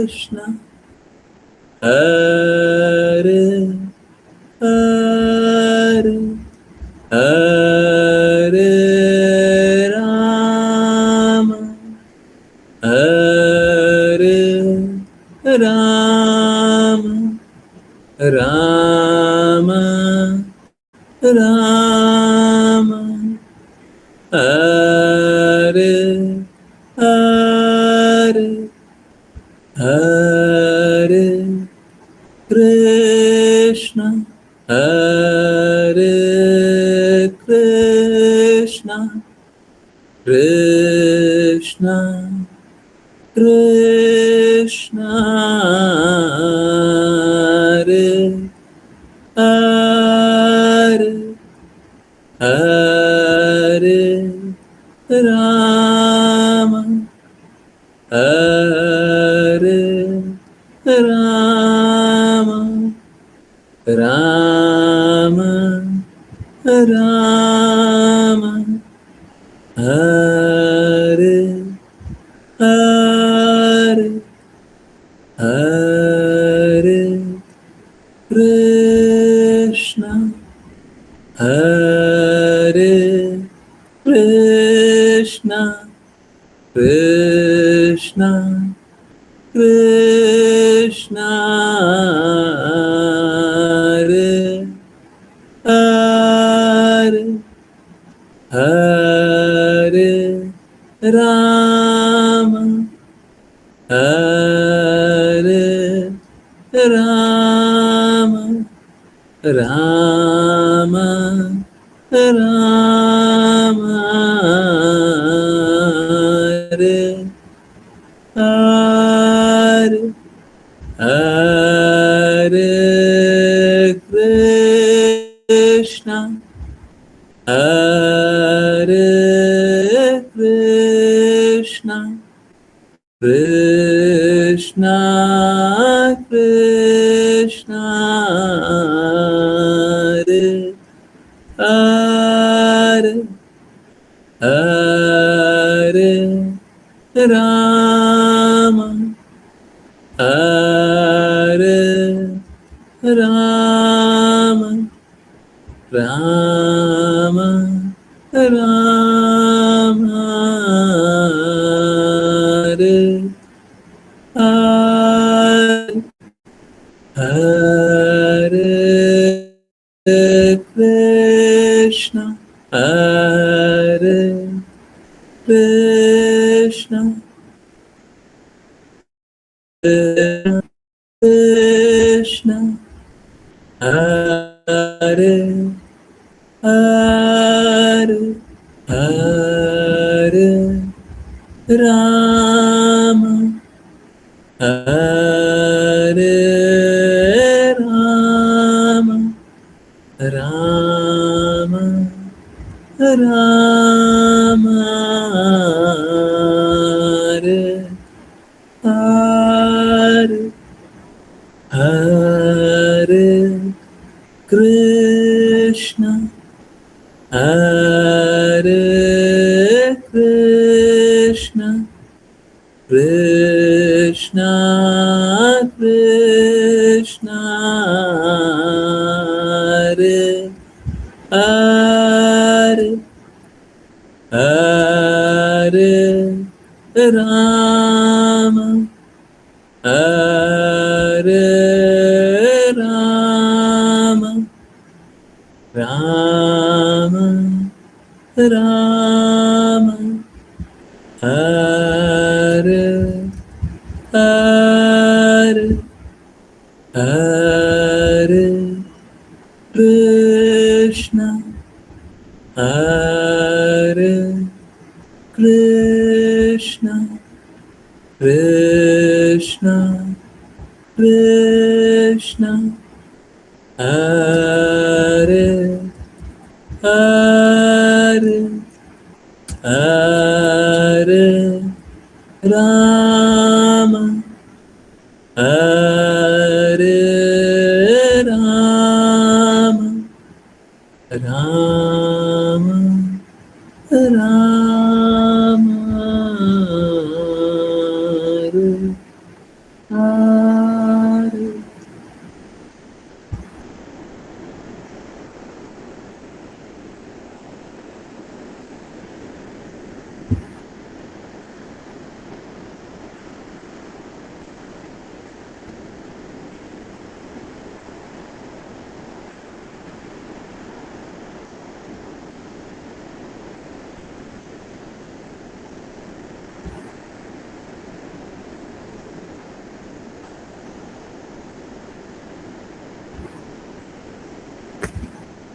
Hare Hare Hare Rama Hare Rama Rama Rama Hare Hare Hare Krishna Hare Krishna Krishna Krishna Hare Hare Hare Rama Hare Rama Rama Rama Hare Hare Hare Krishna Hare Krishna Krishna Krishna Hare Hare Hare Rama Hare Rama Rama Rama Hare Hare Hare Krishna Hare Krishna Krishna Krishna Hare Hare Hare Rama Hare Rama Rama Rama Hare Hare Hare Krishna Hare Krishna Krishna Hare Hare Hare Rama Hare Rama Rama Rama Hare Hare Hare Krishna Hare Krishna Krishna Krishna Hare Hare Hare Rama Hare Rama Rama Rama Hare Hare Hare Krishna Hare Krishna Krishna Krishna Hare Hare Hare Rama Hare Rama Rama Rama Hare Hare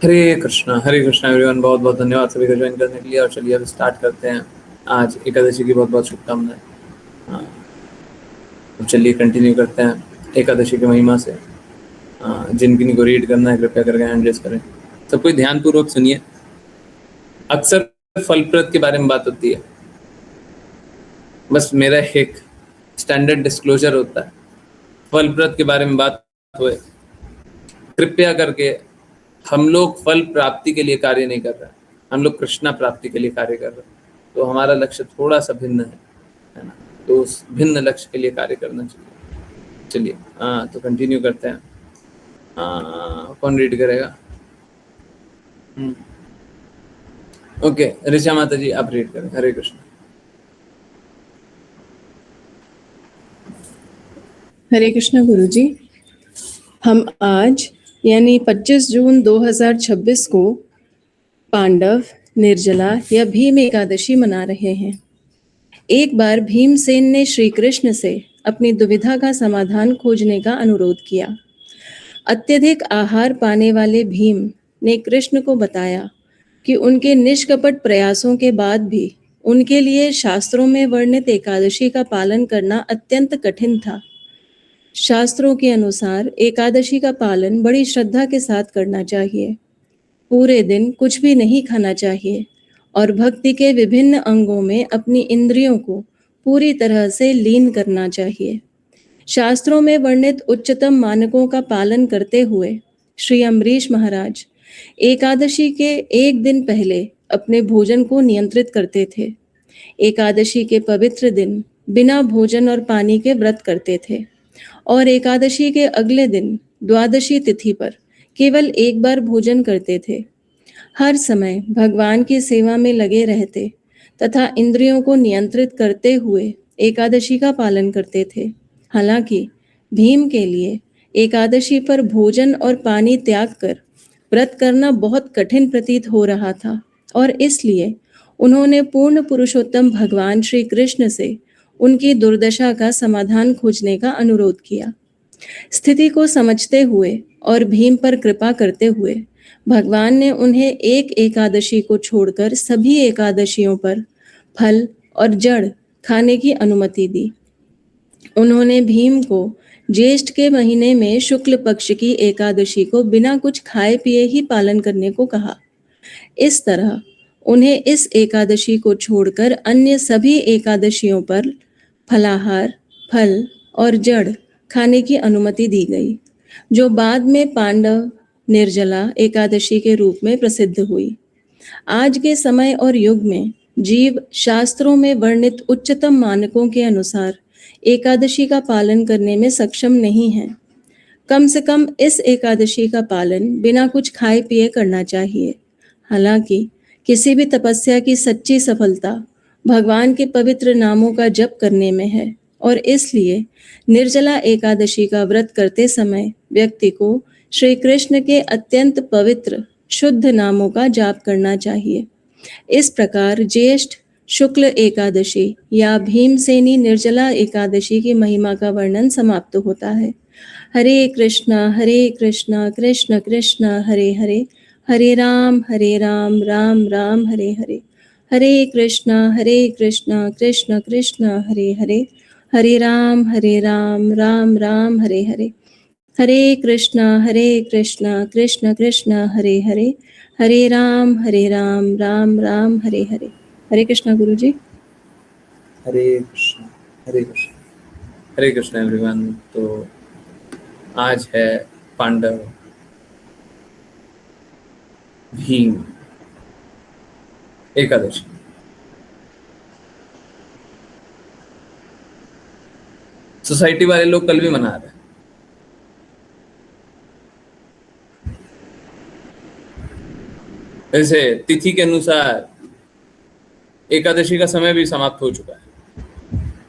Hare Krishna everyone, बहुत बहुत धन्यवाद सभी को join करने के लिए। और चलिए अब स्टार्ट करते हैं। आज एकादशी की बहुत बहुत शुभकामनाएं। हाँ, तो चलिए कंटिन्यू करते हैं एकादशी की महिमा से। जिन को रीड करना है कृपया करके हैंड रेज करें। सब कोई ध्यानपूर्वक सुनिए। अक्सर फलप्रद के बारे में बात होती है, बस मेरा एक स्टैंडर्ड डिस्क्लोजर होता है, फलप्रद के बारे में बात हुए कृपया करके हम लोग फल प्राप्ति के लिए कार्य नहीं कर रहे हैं, हम लोग कृष्णा प्राप्ति के लिए कार्य कर रहे हैं। तो हमारा लक्ष्य थोड़ा सा भिन्न है ना, तो उस भिन्न लक्ष्य के लिए कार्य करना चाहिए। चलिए तो कंटिन्यू करते हैं। कौन रीड करेगा? ओके, ऋचा माता जी आप रीड करें। हरे कृष्ण। हरे कृष्ण गुरु जी। हम आज यानी 25 जून 2026 को पांडव, निर्जला या भीम एकादशी मना रहे हैं। एक बार भीमसेन ने श्री कृष्ण से अपनी दुविधा का समाधान खोजने का अनुरोध किया। अत्यधिक आहार पाने वाले भीम ने कृष्ण को बताया कि उनके निष्कपट प्रयासों के बाद भी उनके लिए शास्त्रों में वर्णित एकादशी का पालन करना अत्यंत कठिन था। शास्त्रों के अनुसार एकादशी का पालन बड़ी श्रद्धा के साथ करना चाहिए। पूरे दिन कुछ भी नहीं खाना चाहिए और भक्ति के विभिन्न अंगों में अपनी इंद्रियों को पूरी तरह से लीन करना चाहिए। शास्त्रों में वर्णित उच्चतम मानकों का पालन करते हुए श्री अम्बरीश महाराज एकादशी के एक दिन पहले अपने भोजन को नियंत्रित करते थे। एकादशी के पवित्र दिन बिना भोजन और पानी के व्रत करते थे और एकादशी के अगले दिन द्वादशी तिथि पर केवल एक बार भोजन करते थे। हर समय भगवान की सेवा में लगे रहते तथा इंद्रियों को नियंत्रित करते हुए एकादशी का पालन करते थे। हालांकि भीम के लिए एकादशी पर भोजन और पानी त्याग कर व्रत करना बहुत कठिन प्रतीत हो रहा था और इसलिए उन्होंने पूर्ण पुरुषोत्तम भगवान श्री कृष्ण से उनकी दुर्दशा का समाधान खोजने का अनुरोध किया। स्थिति को समझते हुए और भीम पर कृपा करते हुए भगवान ने उन्हें एक एकादशी को छोड़कर सभी एकादशियों पर फल और जड़ खाने की अनुमति दी। उन्होंने भीम को ज्येष्ठ के महीने में शुक्ल पक्ष की एकादशी को बिना कुछ खाए पिए ही पालन करने को कहा। इस तरह उन्हें इस एकादशी को छोड़कर अन्य सभी एकादशियों पर फलाहार, फल और जड़ खाने की अनुमति दी गई, जो बाद में पांडव निर्जला एकादशी के रूप में प्रसिद्ध हुई। आज के समय और युग में जीव शास्त्रों में वर्णित उच्चतम मानकों के अनुसार एकादशी का पालन करने में सक्षम नहीं है। कम से कम इस एकादशी का पालन बिना कुछ खाए पिए करना चाहिए। हालांकि किसी भी तपस्या की सच्ची सफलता भगवान के पवित्र नामों का जप करने में है और इसलिए निर्जला एकादशी का व्रत करते समय व्यक्ति को श्री कृष्ण के अत्यंत पवित्र शुद्ध नामों का जाप करना चाहिए। इस प्रकार ज्येष्ठ शुक्ल एकादशी या भीमसेनी निर्जला एकादशी की महिमा का वर्णन समाप्त होता है। हरे कृष्णा कृष्ण कृष्ण हरे हरे, हरे राम राम राम हरे हरे। हरे कृष्णा कृष्ण कृष्ण हरे हरे, हरे राम राम राम हरे हरे। हरे कृष्णा कृष्ण कृष्ण हरे हरे, हरे राम राम राम हरे हरे। हरे कृष्णा गुरु जी। हरे कृष्ण। हरे कृष्ण। हरे कृष्ण एवरीवन। तो आज है पांडव भीम एकादशी। सोसाइटी वाले लोग कल भी मना रहे हैं। जैसे तिथि के अनुसार एकादशी का समय भी समाप्त हो चुका है,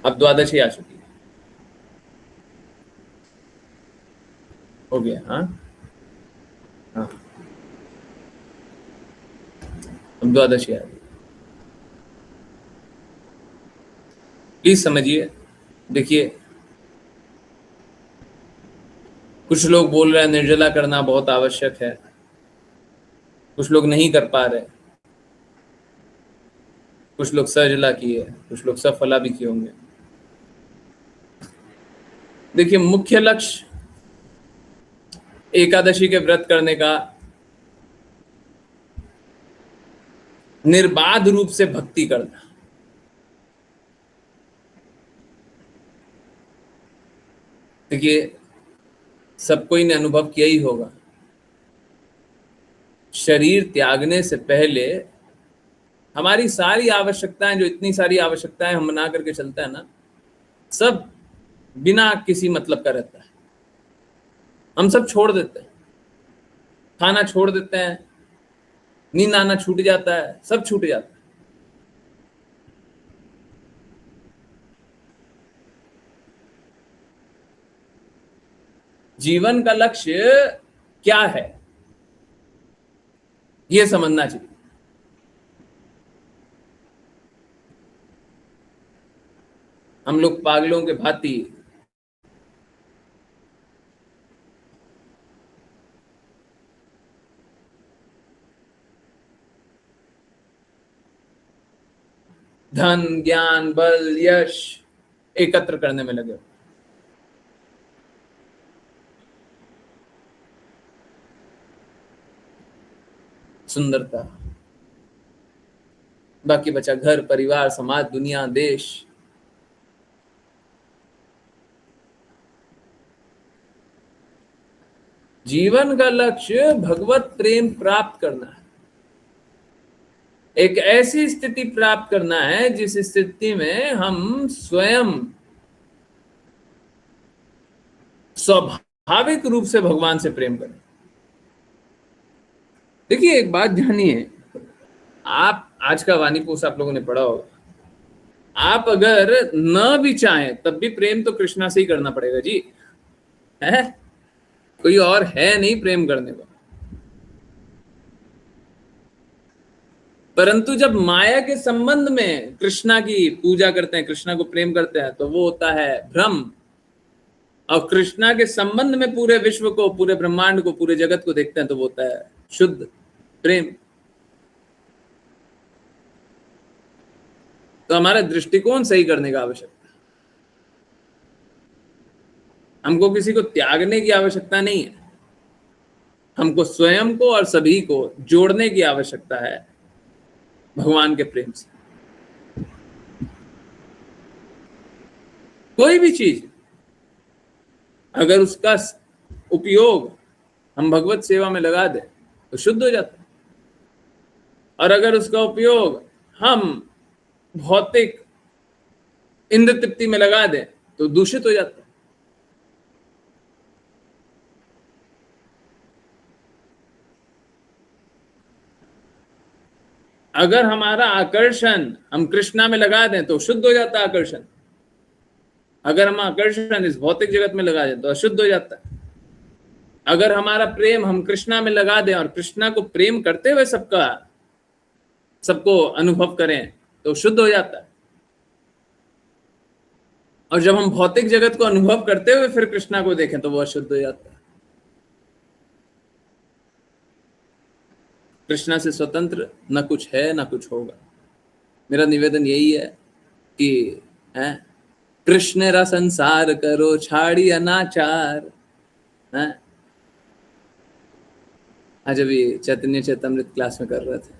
अब द्वादशी आ चुकी है, हो गया। हाँ हाँ, अब द्वादशी आ गई। प्लीज समझिए। देखिए, कुछ लोग बोल रहे हैं निर्जला करना बहुत आवश्यक है, कुछ लोग नहीं कर पा रहे, कुछ लोग सजला किए, कुछ लोग सफला भी किए होंगे। देखिए, मुख्य लक्ष्य एकादशी के व्रत करने का निर्बाध रूप से भक्ति करना। देखिए, सब कोई ने अनुभव किया ही होगा, शरीर त्यागने से पहले हमारी सारी आवश्यकताएं, जो इतनी सारी आवश्यकताएं हम बना करके चलते हैं ना, सब बिना किसी मतलब का रहता है। हम सब छोड़ देते हैं, खाना छोड़ देते हैं, नींद आना छूट जाता है, सब छूट जाता है। जीवन का लक्ष्य क्या है, यह समझना चाहिए। हम लोग पागलों के भांति धन, ज्ञान, बल, यश एकत्र करने में लगे। सुंदरता, बाकी बचा घर, परिवार, समाज, दुनिया, देश। जीवन का लक्ष्य भगवत प्रेम प्राप्त करना है, एक ऐसी स्थिति प्राप्त करना है जिस स्थिति में हम स्वयं स्वाभाविक रूप से भगवान से प्रेम करें। देखिए, एक बात जानिए, आप आज का वाणी पोष आप लोगों ने पढ़ा होगा, आप अगर न भी चाहें तब भी प्रेम तो कृष्णा से ही करना पड़ेगा जी, है? कोई और है नहीं प्रेम करने को। परंतु जब माया के संबंध में कृष्णा की पूजा करते हैं, कृष्णा को प्रेम करते हैं, तो वो होता है भ्रम। और कृष्णा के संबंध में पूरे विश्व को, पूरे ब्रह्मांड को, पूरे जगत को देखते हैं, तो वो होता है शुद्ध प्रेम। तो हमारा दृष्टिकोण सही करने का आवश्यकता है। हमको किसी को त्यागने की आवश्यकता नहीं है, हमको स्वयं को और सभी को जोड़ने की आवश्यकता है भगवान के प्रेम से। कोई भी चीज अगर उसका उपयोग हम भगवत सेवा में लगा दें तो शुद्ध हो जाता है, और अगर उसका उपयोग हम भौतिक इंद्र तृप्ति में लगा दें तो दूषित हो जाता है। अगर हमारा आकर्षण हम कृष्णा में लगा दें तो शुद्ध हो जाता है आकर्षण, अगर हम आकर्षण इस भौतिक जगत में लगा दें तो अशुद्ध हो जाता है। अगर हमारा प्रेम हम कृष्णा में लगा दें और कृष्णा को प्रेम करते हुए सबको अनुभव करें तो शुद्ध हो जाता है। और जब हम भौतिक जगत को अनुभव करते हुए फिर कृष्णा को देखें तो वो अशुद्ध हो जाता है। कृष्णा से स्वतंत्र न कुछ है न कुछ होगा। मेरा निवेदन यही है कि कृष्ण रा संसार करो छाड़ी अनाचार। आज अभी चैतन्य चैतमृत क्लास में कर रहे थे,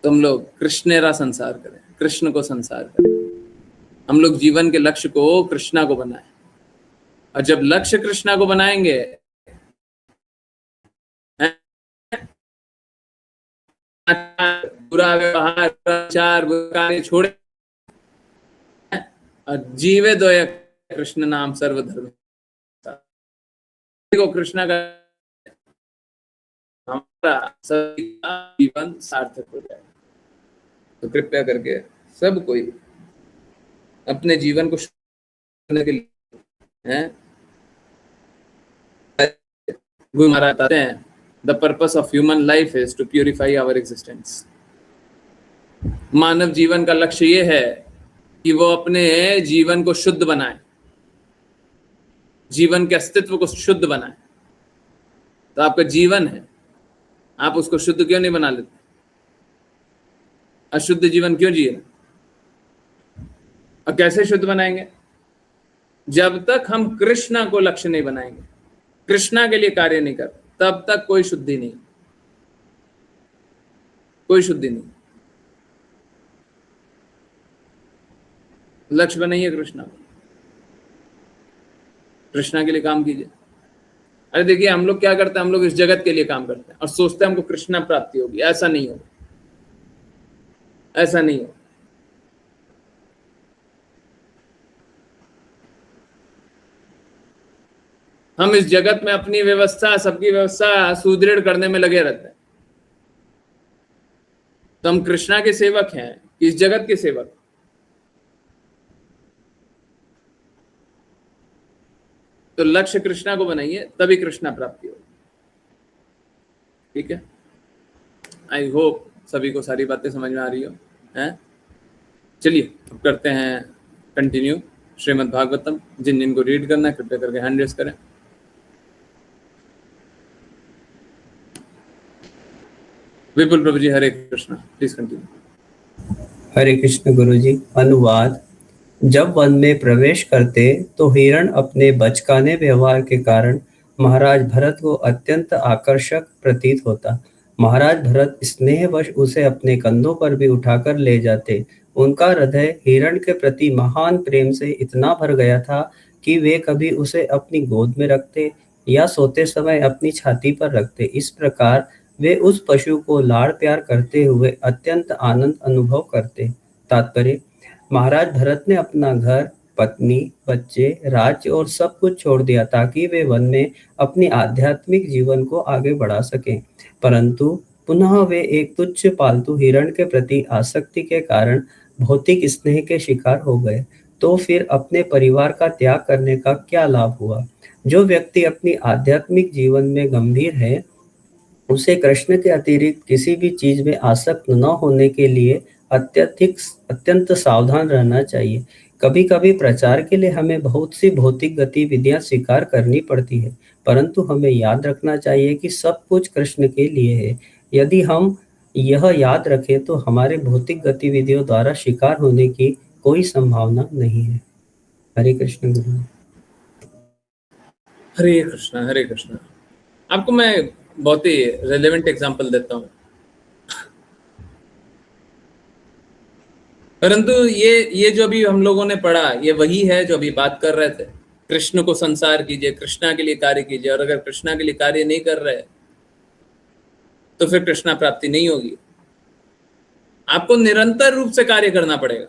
तुम लोग कृष्ण रा संसार करें, कृष्ण को संसार करें। हम लोग जीवन के लक्ष्य को कृष्णा को बनाएं, और जब लक्ष्य कृष्णा को बनाएंगे, बुरा व्यवहार, बुरा कार्य छोड़े और जीवे दो कृष्ण नाम सर्वधर्म को कृष्णा का हमारा सभी का जीवन सार्थक हो जाए। तो कृपया करके सब कोई अपने जीवन को करने के लिए हैं गुरु महाराज बताते हैं the purpose of human life is to purify our existence. मानव जीवन का लक्ष्य ये है कि वो अपने जीवन को शुद्ध बनाए, जीवन के अस्तित्व को शुद्ध बनाए। तो आपका जीवन है, आप उसको शुद्ध क्यों नहीं बना लेते? अशुद्ध जीवन क्यों जिए? और कैसे शुद्ध बनाएंगे? जब तक हम कृष्णा को लक्ष्य नहीं बनाएंगे, कृष्णा के लिए कार्य नहीं करते, तब तक कोई शुद्धि नहीं, कोई शुद्धि नहीं। लक्ष्य बनाइए कृष्णा को, कृष्णा के लिए काम कीजिए। अरे देखिए, हम लोग क्या करते हैं, हम लोग इस जगत के लिए काम करते हैं और सोचते हैं हमको कृष्णा प्राप्ति होगी। ऐसा नहीं होगा, ऐसा नहीं होगा। हम इस जगत में अपनी व्यवस्था, सबकी व्यवस्था सुदृढ़ करने में लगे रहते हैं। तो हम कृष्णा के सेवक हैं, इस जगत के सेवक। तो लक्ष्य कृष्णा को बनाइए, तभी कृष्णा प्राप्ति होगी। ठीक है, आई होप सभी को सारी बातें समझ में आ रही हो हैं। चलिए अब करते हैं कंटिन्यू श्रीमद् भागवतम। जिन जिनको रीड करना है कृपया करके हैंड रेस करें। विपुल प्रभु जी, हरे कृष्णा, प्लीज कंटिन्यू। हरे कृष्ण गुरु जी। अनुवाद। जब वन में प्रवेश करते तो हिरण अपने बचकाने व्यवहार के कारण महाराज भरत को अत्यंत आकर्षक प्रतीत होता। महाराज भरत स्नेहवश उसे अपने कंधों पर भी उठाकर ले जाते। उनका हृदय हिरण के प्रति महान प्रेम से इतना भर गया था कि वे कभी उसे अपनी गोद में रखते या सोते समय अपनी छाती पर रखते। इस प्रकार वे उस पशु को लाड़ प्यार करते हुए अत्यंत आनंद अनुभव करते। तात्पर्य: महाराज भरत ने अपना घर, पत्नी, बच्चे, राज्य और सब कुछ छोड़ दिया ताकि वे वन में अपनी आध्यात्मिक जीवन को आगे बढ़ा सकें। परंतु पुनः वे एक तुच्छ पालतू हिरण के प्रति आसक्ति के कारण भौतिक स्नेह के शिकार हो गए। तो फिर अपने परिवार का त्याग करने का क्या लाभ हुआ? जो व्यक्ति अपनी आध्यात्मिक जीवन में गंभीर है, उसे कृष्ण के अतिरिक्त किसी भी चीज में आसक्त न होने के लिए अत्यंत सावधान रहना चाहिए। कभी कभी प्रचार के लिए हमें बहुत सी भौतिक गतिविधियां स्वीकार करनी पड़ती है, परंतु हमें याद रखना चाहिए कि सब कुछ कृष्ण के लिए है। यदि हम यह याद रखें तो हमारे भौतिक गतिविधियों द्वारा शिकार होने की कोई संभावना नहीं है। हरे कृष्ण गुरु। हरे कृष्णा, हरे कृष्णा। आपको मैं बहुत ही रेलेवेंट एग्जांपल देता हूँ। परंतु ये जो अभी हम लोगों ने पढ़ा, ये वही है जो अभी बात कर रहे थे। कृष्ण को संसार कीजिए, कृष्णा के लिए कार्य कीजिए, और अगर कृष्णा के लिए कार्य नहीं कर रहे तो फिर कृष्णा प्राप्ति नहीं होगी। आपको निरंतर रूप से कार्य करना पड़ेगा।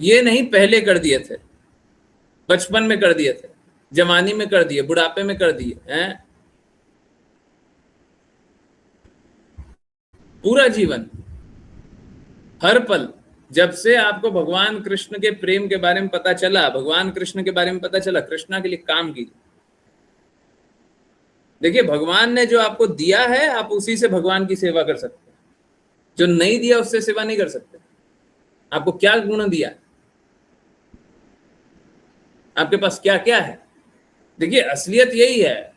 ये नहीं पहले कर दिए थे, बचपन में कर दिए थे, जवानी में कर दिए, बुढ़ापे में कर दिए हैं। पूरा जीवन, हर पल, जब से आपको भगवान कृष्ण के प्रेम के बारे में पता चला, भगवान कृष्ण के बारे में पता चला, कृष्णा के लिए काम कीजिए। देखिए, भगवान ने जो आपको दिया है, आप उसी से भगवान की सेवा कर सकते हैं। जो नहीं दिया उससे सेवा नहीं कर सकते। आपको क्या गुण दिया, आपके पास क्या क्या है? देखिए, असलियत यही है।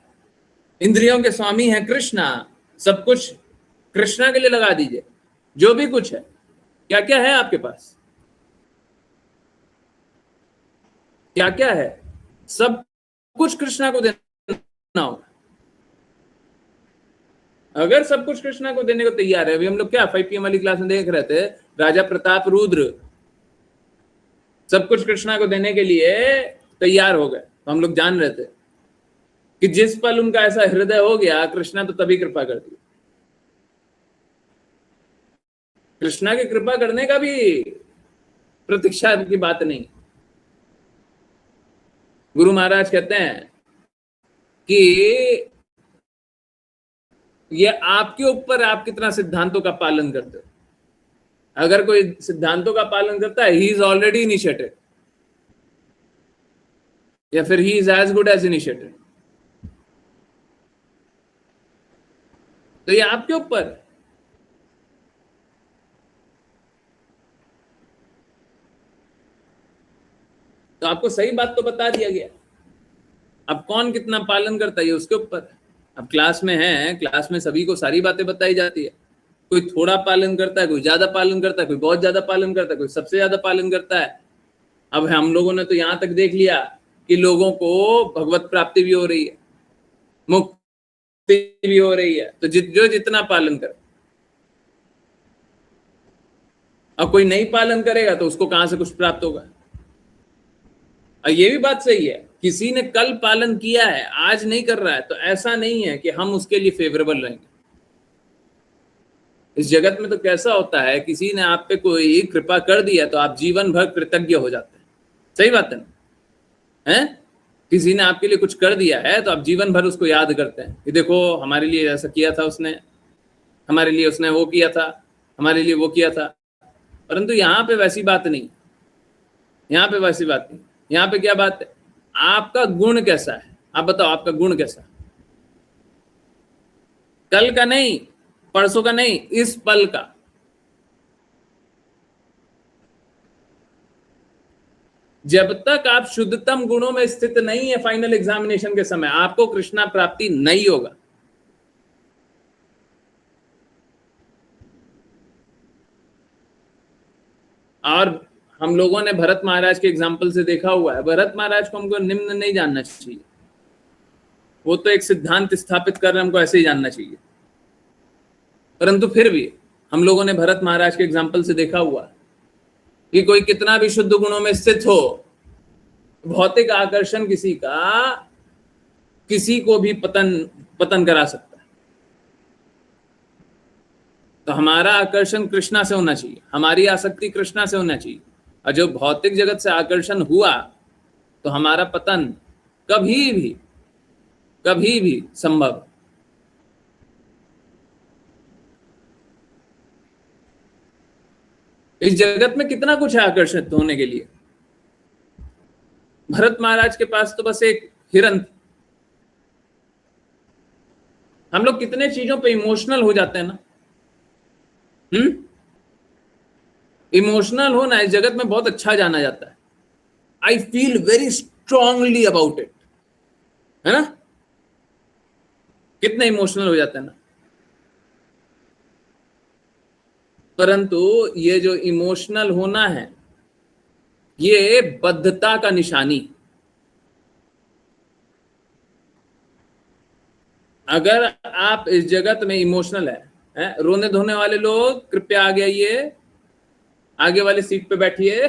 इंद्रियों के स्वामी है कृष्णा। सब कुछ कृष्णा के लिए लगा दीजिए। जो भी कुछ है, क्या क्या है आपके पास, क्या क्या है, सब कुछ कृष्णा को देना होगा। अगर सब कुछ कृष्णा को देने को तैयार है, अभी हम लोग क्या 5 PM वाली क्लास में देख रहे थे, राजा प्रताप रुद्र सब कुछ कृष्णा को देने के लिए तैयार हो गए। तो हम लोग जान रहे थे कि जिस पल उनका ऐसा हृदय हो गया, कृष्णा तो तभी कृपा कर दी। कृष्णा की कृपा करने का भी प्रतीक्षा की बात नहीं। गुरु महाराज कहते हैं कि ये आपके ऊपर आप कितना सिद्धांतों का पालन करते हो। अगर कोई सिद्धांतों का पालन करता है, ही इज ऑलरेडी इनिशिएटेड, या फिर he is as good as initiated. तो ये आपके ऊपर है। तो आपको सही बात तो बता दिया गया, अब कौन कितना पालन करता है ये उसके ऊपर है। अब क्लास में है, क्लास में सभी को सारी बातें बताई जाती है, कोई थोड़ा पालन करता है, कोई ज्यादा पालन करता है, कोई बहुत ज्यादा पालन करता है, कोई सबसे ज्यादा पालन करता है। अब हम लोगों ने तो यहां तक देख लिया कि लोगों को भगवत प्राप्ति भी हो रही है, मुक्ति भी हो रही है, तो जो जितना पालन करे। अब कोई नहीं पालन करेगा तो उसको कहां से कुछ प्राप्त होगा। और ये भी बात सही है, किसी ने कल पालन किया है, आज नहीं कर रहा है, तो ऐसा नहीं है कि हम उसके लिए फेवरेबल रहेंगे। इस जगत में तो कैसा होता है, किसी ने आप पे कोई कृपा कर दिया तो आप जीवन भर कृतज्ञ हो जाते हैं। सही बात है ना? हैं? किसी ने आपके लिए कुछ कर दिया है तो आप जीवन भर उसको याद करते हैं कि देखो हमारे लिए ऐसा किया था उसने, हमारे लिए उसने वो किया था, हमारे लिए वो किया था। परंतु यहाँ पे वैसी बात नहीं, यहाँ पे वैसी बात नहीं। यहाँ पे क्या बात है, आपका गुण कैसा है। आप बताओ आपका गुण कैसा है, कल का नहीं, परसों का नहीं, इस पल का। जब तक आप शुद्धतम गुणों में स्थित नहीं है, फाइनल एग्जामिनेशन के समय आपको कृष्णा प्राप्ति नहीं होगा। और हम लोगों ने भरत महाराज के एग्जाम्पल से देखा हुआ है, भरत महाराज को हमको निम्न नहीं जानना चाहिए, वो तो एक सिद्धांत स्थापित कर रहे हैं, हमको ऐसे ही जानना चाहिए। परंतु फिर भी हम लोगों ने भरत महाराज के एग्जाम्पल से देखा हुआ है कि कोई कितना भी शुद्ध गुणों में स्थित हो, भौतिक आकर्षण किसी का किसी को भी पतन करा सकता है। तो हमारा आकर्षण कृष्णा से होना चाहिए, हमारी आसक्ति कृष्णा से होना चाहिए। और जो भौतिक जगत से आकर्षण हुआ तो हमारा पतन कभी भी संभव। इस जगत में कितना कुछ है आकर्षित होने के लिए। भरत महाराज के पास तो बस एक हिरन थी। हम लोग कितने चीजों पे इमोशनल हो जाते हैं ना। इमोशनल होना इस जगत में बहुत अच्छा जाना जाता है। I feel very strongly about it, है ना। कितने इमोशनल हो जाते हैं ना। परंतु ये जो इमोशनल होना है ये बद्धता का निशानी। अगर आप इस जगत में इमोशनल है, रोने धोने वाले लोग कृपया आगे आइए, आगे वाली सीट पे बैठिए।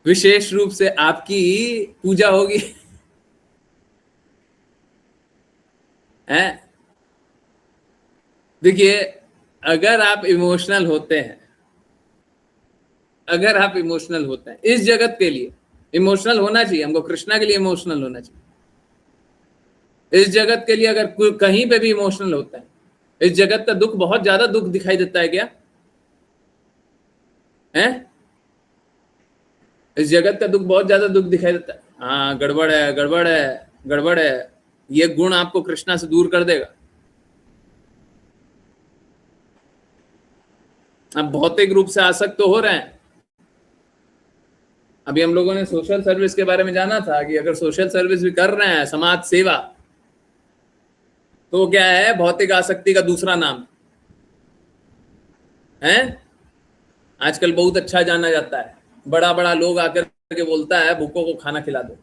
विशेष रूप से आपकी पूजा होगी। देखिए, अगर आप इमोशनल होते हैं, अगर आप इमोशनल होते हैं, इस जगत के लिए इमोशनल होना चाहिए हमको, कृष्णा के लिए इमोशनल होना चाहिए। इस जगत के लिए अगर कहीं पे भी इमोशनल होता है, इस जगत का दुख बहुत ज्यादा दुख दिखाई देता है क्या है? इस जगत का दुख बहुत ज्यादा दुख दिखाई देता है। हाँ, गड़बड़ है, गड़बड़ है, गड़बड़ है। ये गुण आपको कृष्णा से दूर कर देगा। अब भौतिक रूप से आसक्त तो हो रहे हैं। अभी हम लोगों ने सोशल सर्विस के बारे में जाना था कि अगर सोशल सर्विस भी कर रहे हैं, समाज सेवा, तो क्या है, भौतिक आसक्ति का दूसरा नाम है। आजकल बहुत अच्छा जाना जाता है, बड़ा बड़ा लोग आकर के बोलता है भूखों को खाना खिला दो,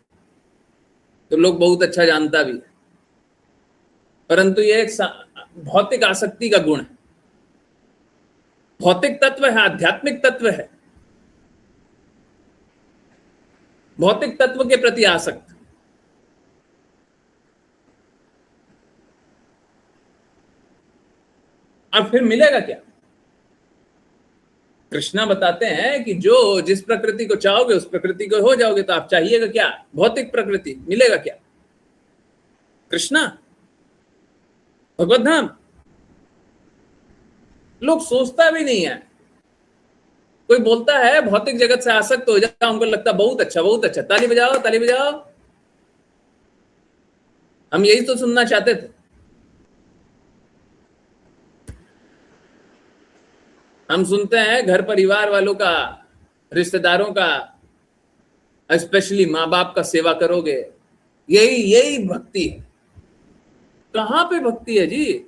तो लोग बहुत अच्छा जानता भी है। परंतु ये एक भौतिक आसक्ति का गुण है। भौतिक तत्व है, आध्यात्मिक तत्व है, भौतिक तत्व के प्रति आसक्त। और फिर मिलेगा क्या? कृष्णा बताते हैं कि जो जिस प्रकृति को चाहोगे उस प्रकृति को हो जाओगे, तो आप चाहिएगा क्या? भौतिक प्रकृति मिलेगा क्या? कृष्णा, भगवत धाम। लोग सोचता भी नहीं है। कोई बोलता है भौतिक जगत से आसक्त हो जाता, उनको लगता बहुत अच्छा बहुत अच्छा, ताली बजाओ ताली बजाओ। हम यही तो सुनना चाहते थे। हम सुनते हैं घर परिवार वालों का, रिश्तेदारों का, स्पेशली माँ बाप का सेवा करोगे, यही यही भक्ति है। कहां पे भक्ति है जी?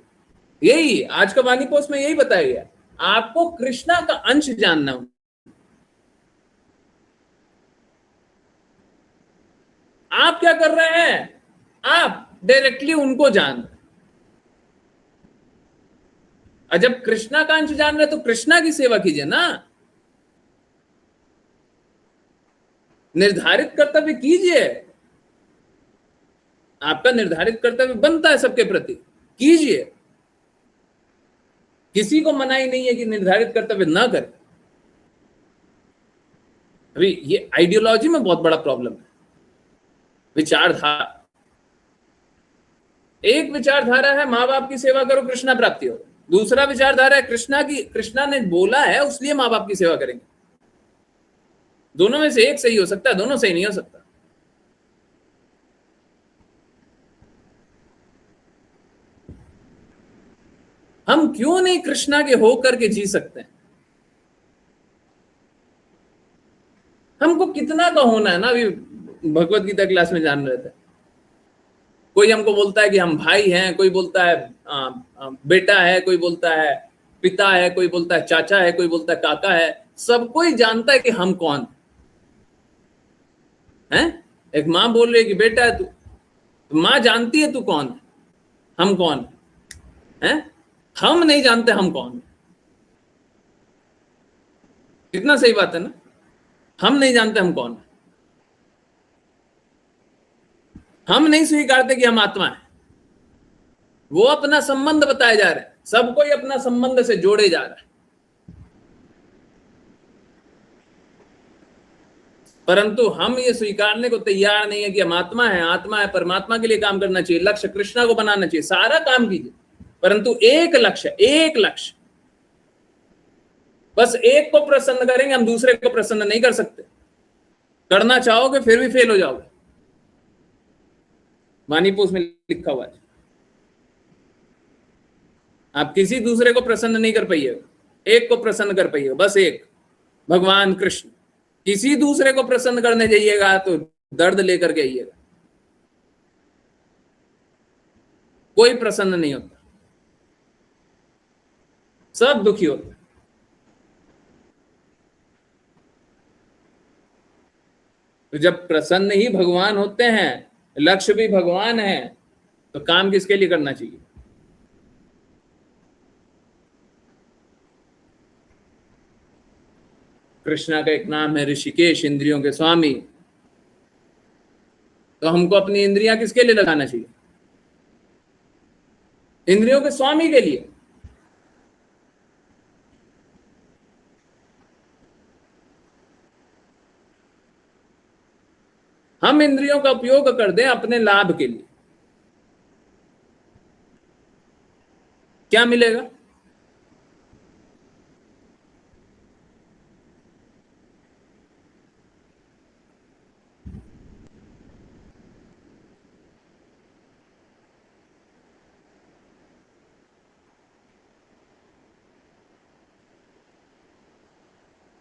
यही आज का वाणी पोस्ट में यही बताया गया, आपको कृष्णा का अंश जानना हो। आप क्या कर रहे हैं? आप डायरेक्टली उनको जान रहे हैं। और जब कृष्णा का अंश जान रहे तो कृष्णा की सेवा कीजिए ना। निर्धारित कर्तव्य कीजिए। आपका निर्धारित कर्तव्य बनता है सबके प्रति, कीजिए। किसी को मनाही नहीं है कि निर्धारित कर्तव्य ना करे। अभी ये आइडियोलॉजी में बहुत बड़ा प्रॉब्लम है। विचारधारा, एक विचारधारा है माँ बाप की सेवा करो कृष्णा प्राप्ति हो, दूसरा विचारधारा है कृष्णा ने बोला है उसलिए माँ बाप की सेवा करेंगे। दोनों में से एक सही हो सकता है, दोनों सही नहीं हो सकता। हम क्यों नहीं कृष्णा के होकर के जी सकते हैं? हमको कितना का होना है ना। अभी भगवत गीता क्लास में जान रहे थे, कोई हमको बोलता है कि हम भाई हैं, कोई बोलता है बेटा है, कोई बोलता है पिता है, कोई बोलता है चाचा है, कोई बोलता है काका है। सब कोई जानता है कि हम कौन है। एक माँ बोल रही है कि बेटा है तू, माँ जानती है तू कौन है, हम कौन है? हम नहीं जानते हम कौन है। कितना सही बात है ना। हम नहीं जानते हम कौन है। हम नहीं स्वीकारते कि हम आत्मा है। वो अपना संबंध बताए जा रहे हैं, सब कोई अपना संबंध से जोड़े जा रहा है। परंतु हम ये स्वीकारने को तैयार नहीं है कि हम आत्मा है। आत्मा है, परमात्मा के लिए काम करना चाहिए, लक्ष्य कृष्णा को बनाना चाहिए, सारा काम कीजिए, परंतु एक लक्ष्य, एक लक्ष्य। बस एक को प्रसन्न करेंगे, हम दूसरे को प्रसन्न नहीं कर सकते। करना चाहोगे फिर भी फेल हो जाओगे। वाणीपोष में लिखा हुआ है, आप किसी दूसरे को प्रसन्न नहीं कर पाइएगा, एक को प्रसन्न कर पाइएगा, बस एक, भगवान कृष्ण। किसी दूसरे को प्रसन्न करने जाइएगा तो दर्द लेकर के आइएगा। कोई प्रसन्न नहीं होता, सब दुखी होते हैं। तो जब प्रसन्न ही भगवान होते हैं, लक्ष्य भी भगवान है, तो काम किसके लिए करना चाहिए? कृष्णा का एक नाम है ऋषिकेश, इंद्रियों के स्वामी। तो हमको अपनी इंद्रियां किसके लिए लगाना चाहिए? इंद्रियों के स्वामी के लिए। हम इंद्रियों का उपयोग कर दें अपने लाभ के लिए, क्या मिलेगा?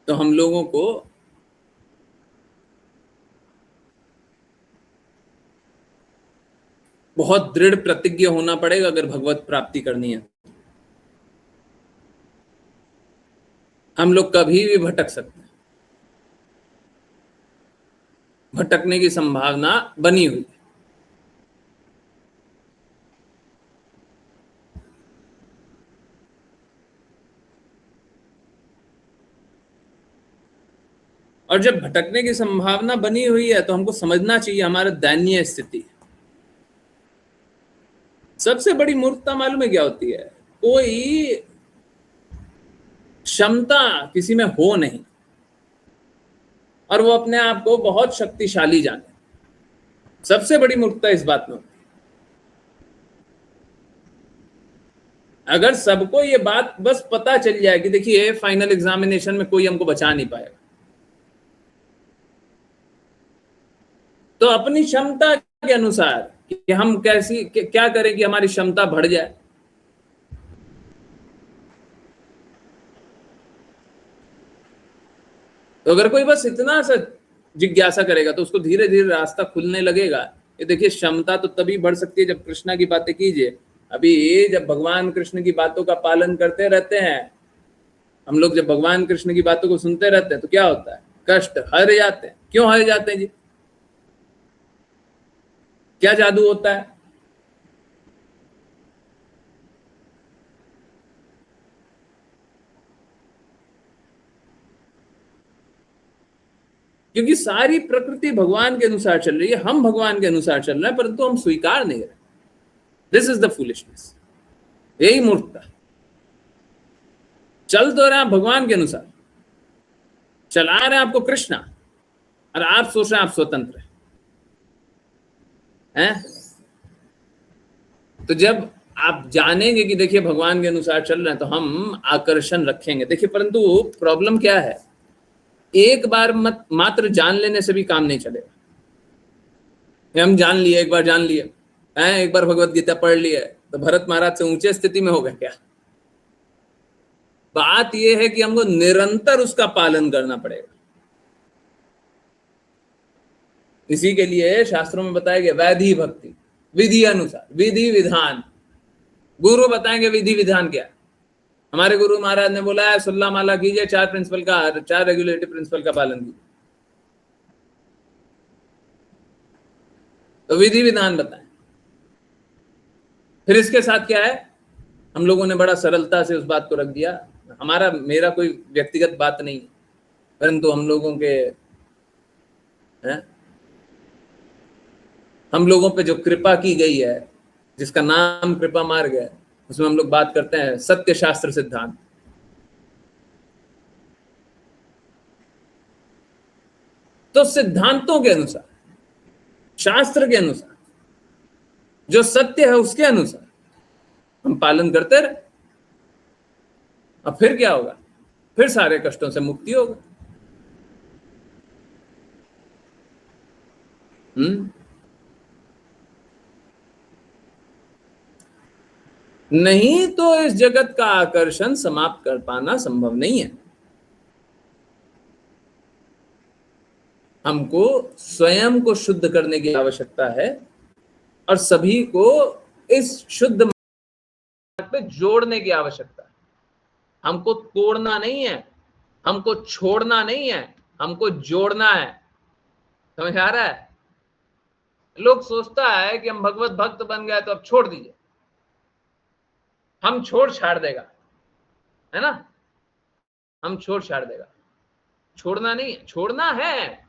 तो हम लोगों को बहुत दृढ़ प्रतिज्ञ होना पड़ेगा अगर भगवत प्राप्ति करनी है। हम लोग कभी भी भटक सकते हैं, भटकने की संभावना बनी हुई है। और जब भटकने की संभावना बनी हुई है तो हमको समझना चाहिए हमारा दयनीय स्थिति। सबसे बड़ी मूर्खता मालूम है क्या होती है? कोई क्षमता किसी में हो नहीं और वो अपने आप को बहुत शक्तिशाली जाने। सबसे बड़ी मूर्खता इस बात में। अगर सबको ये बात बस पता चल जाए कि देखिए फाइनल एग्जामिनेशन में कोई हमको बचा नहीं पाएगा, तो अपनी क्षमता के अनुसार कि हम क्या करें कि हमारी क्षमता बढ़ जाए। तो अगर कोई बस इतना सा जिज्ञासा करेगा तो उसको धीरे धीरे रास्ता खुलने लगेगा। ये देखिए क्षमता तो तभी बढ़ सकती है जब कृष्णा की बातें कीजिए। अभी जब भगवान कृष्ण की बातों का पालन करते रहते हैं हम लोग, जब भगवान कृष्ण की बातों को सुनते रहते हैं तो क्या होता है, कष्ट हर जाते हैं। क्यों हर जाते हैं जी? क्या जादू होता है? क्योंकि सारी प्रकृति भगवान के अनुसार चल रही है, हम भगवान के अनुसार चल रहे हैं, परंतु हम स्वीकार नहीं रहे। दिस इज द फूलिशनेस, यही मूर्खता। चल तो रहे हैं आप भगवान के अनुसार, चला रहे हैं आपको कृष्णा, और आप सोच रहे हैं आप स्वतंत्र हैं। तो जब आप जानेंगे कि देखिए भगवान के अनुसार चल रहे हैं तो हम आकर्षण रखेंगे। देखिए परंतु प्रॉब्लम क्या है, एक बार मात्र जान लेने से भी काम नहीं चलेगा। हम जान लिए, एक बार जान लिए हैं, एक बार भगवत गीता पढ़ लिए तो भरत महाराज से ऊंचे स्थिति में हो गए क्या? बात यह है कि हमको निरंतर उसका पालन करना पड़ेगा। इसी के लिए शास्त्रों में बताया गया वैधि भक्ति, विधि अनुसार, विधि विधान। गुरु बताएंगे विधि विधान क्या है। हमारे गुरु महाराज ने बोला है सुल्ला माला कीजिए, 4 रेगुलेटरी प्रिंसिपल का पालन कीजिए। तो विधि विधान बताएं। फिर इसके साथ क्या है, हम लोगों ने बड़ा सरलता से उस बात को रख दिया। मेरा कोई व्यक्तिगत बात नहीं है, परंतु हम लोगों पे जो कृपा की गई है, जिसका नाम कृपा मार्ग है, उसमें हम लोग बात करते हैं सत्य शास्त्र सिद्धांत। तो सिद्धांतों के अनुसार, शास्त्र के अनुसार, जो सत्य है उसके अनुसार हम पालन करते रहे, अब फिर क्या होगा, फिर सारे कष्टों से मुक्ति होगा। नहीं तो इस जगत का आकर्षण समाप्त कर पाना संभव नहीं है। हमको स्वयं को शुद्ध करने की आवश्यकता है और सभी को इस शुद्ध मार्ग पे जोड़ने की आवश्यकता है। हमको तोड़ना नहीं है, हमको छोड़ना नहीं है, हमको जोड़ना है। समझ आ रहा है? लोग सोचता है कि हम भगवत भक्त बन गए तो अब छोड़ दीजिए, हम छोड़ छाड़ देगा, है ना, हम छोड़ छाड़ देगा। छोड़ना नहीं है, छोड़ना है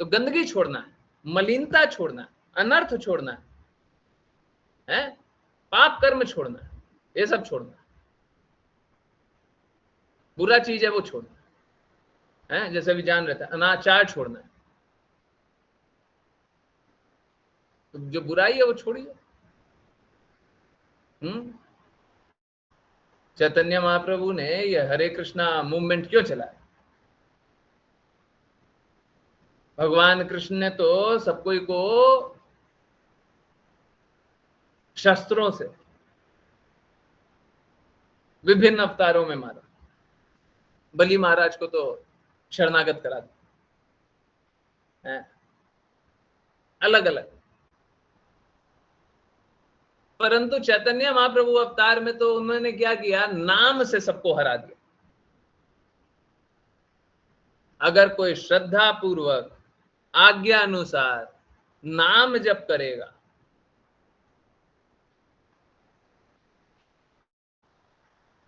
तो गंदगी छोड़ना है, मलिनता छोड़ना है, अनर्थ छोड़ना है, पाप कर्म छोड़ना है, ये सब छोड़ना है। बुरा चीज है वो छोड़ना है, जैसे भी जान रहता है, अनाचार छोड़ना है। तो जो बुराई है वो छोड़िए। चैतन्य महाप्रभु ने ये हरे कृष्णा मूवमेंट क्यों चलाया? भगवान कृष्ण ने तो सब कोई को शस्त्रों से विभिन्न अवतारों में मारा। बलि महाराज को तो शरणागत करा दिया, अलग अलग। परंतु चैतन्य महाप्रभु अवतार में तो उन्होंने क्या किया, नाम से सबको हरा दिया। अगर कोई श्रद्धा पूर्वक आज्ञा अनुसार नाम जप करेगा,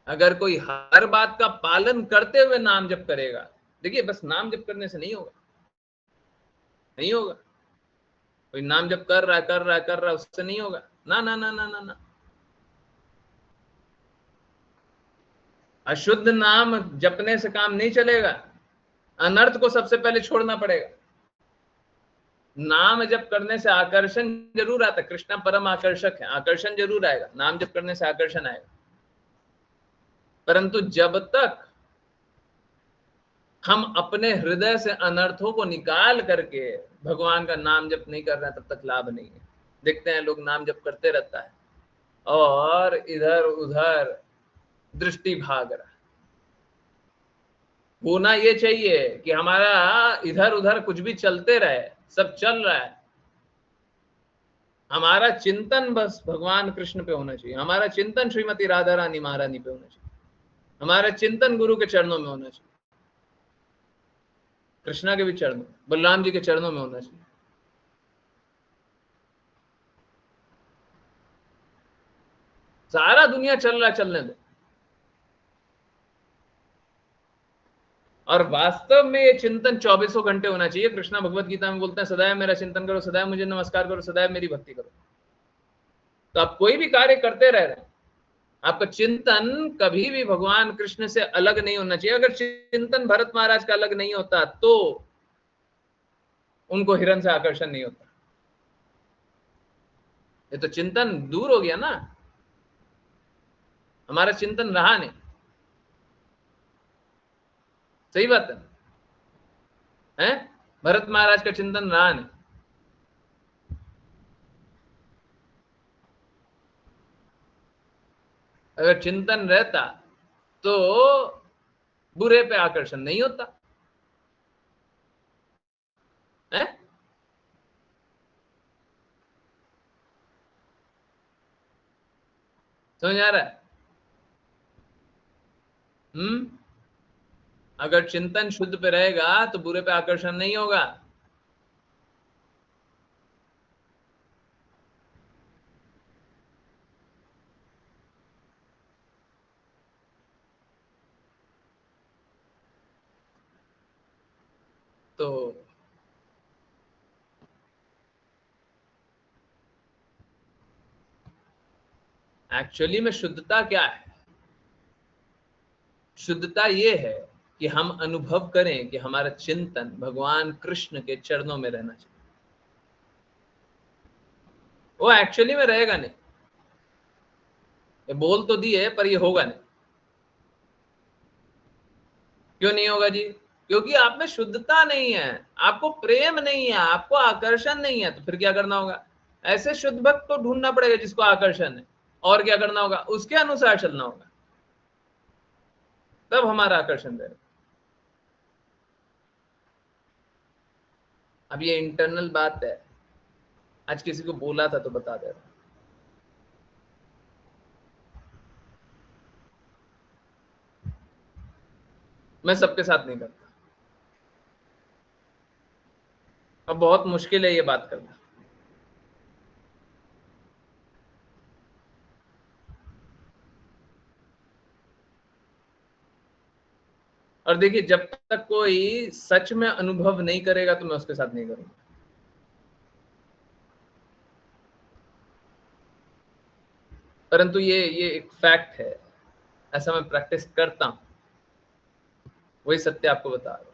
अगर कोई हर बात का पालन करते हुए नाम जप करेगा, देखिए बस नाम जप करने से नहीं होगा, नहीं होगा। कोई नाम जप कर रहा है उससे नहीं होगा, ना ना ना ना ना ना। अशुद्ध नाम जपने से काम नहीं चलेगा, अनर्थ को सबसे पहले छोड़ना पड़ेगा। नाम जप करने से आकर्षण जरूर आता है, कृष्णा परम आकर्षक है, आकर्षण जरूर आएगा, नाम जप करने से आकर्षण आएगा। परंतु जब तक हम अपने हृदय से अनर्थों को निकाल करके भगवान का नाम जप नहीं कर रहे हैं, तब तक लाभ नहीं है। देखते हैं लोग नाम जप करते रहता है और इधर उधर दृष्टि भाग रहा है। होना ये चाहिए कि हमारा इधर उधर कुछ भी चलते रहे, सब चल रहा है, हमारा चिंतन बस भगवान कृष्ण पे होना चाहिए, हमारा चिंतन श्रीमती राधा रानी महारानी पे होना चाहिए, हमारा चिंतन गुरु के चरणों में होना चाहिए, कृष्णा के भी चरणों, बलराम जी के चरणों में होना चाहिए। सारा दुनिया चल रहा, चलने दो। और वास्तव में ये चिंतन 24 घंटे होना चाहिए। कृष्णा भगवत गीता में बोलते हैं, सदैव मेरा चिंतन करो, सदैव मुझे नमस्कार करो, सदैव मेरी भक्ति करो। तो आप कोई भी कार्य करते रह रहे हैं, आपका चिंतन कभी भी भगवान कृष्ण से अलग नहीं होना चाहिए। अगर चिंतन भरत महाराज का अलग नहीं होता तो उनको हिरण से आकर्षण नहीं होता। ये तो चिंतन दूर हो गया ना, हमारा चिंतन रहा नहीं। सही बात है? भरत महाराज का चिंतन रहा नहीं। अगर चिंतन रहता तो बुरे पे आकर्षण नहीं होता है। समझ आ रहा है? अगर चिंतन शुद्ध पे रहेगा तो बुरे पे आकर्षण नहीं होगा। तो एक्चुअली में शुद्धता क्या है? शुद्धता ये है कि हम अनुभव करें कि हमारा चिंतन भगवान कृष्ण के चरणों में रहना चाहिए। वो एक्चुअली में रहेगा नहीं, ये बोल तो दिए पर ये होगा नहीं। क्यों नहीं होगा जी? क्योंकि आप में शुद्धता नहीं है, आपको प्रेम नहीं है, आपको आकर्षण नहीं है। तो फिर क्या करना होगा? ऐसे शुद्ध भक्त को ढूंढना पड़ेगा जिसको आकर्षण है, और क्या करना होगा? उसके अनुसार चलना होगा, तब हमारा आकर्षण रहेगा। अब ये इंटरनल बात है, आज किसी को बोला था तो बता दे रहा हूं। मैं सबके साथ नहीं करता, अब बहुत मुश्किल है ये बात करना। और देखिए, जब तक कोई सच में अनुभव नहीं करेगा तो मैं उसके साथ नहीं करूंगा। परंतु ये एक फैक्ट है, ऐसा मैं प्रैक्टिस करता हूं, वही सत्य आपको बता रहा हूं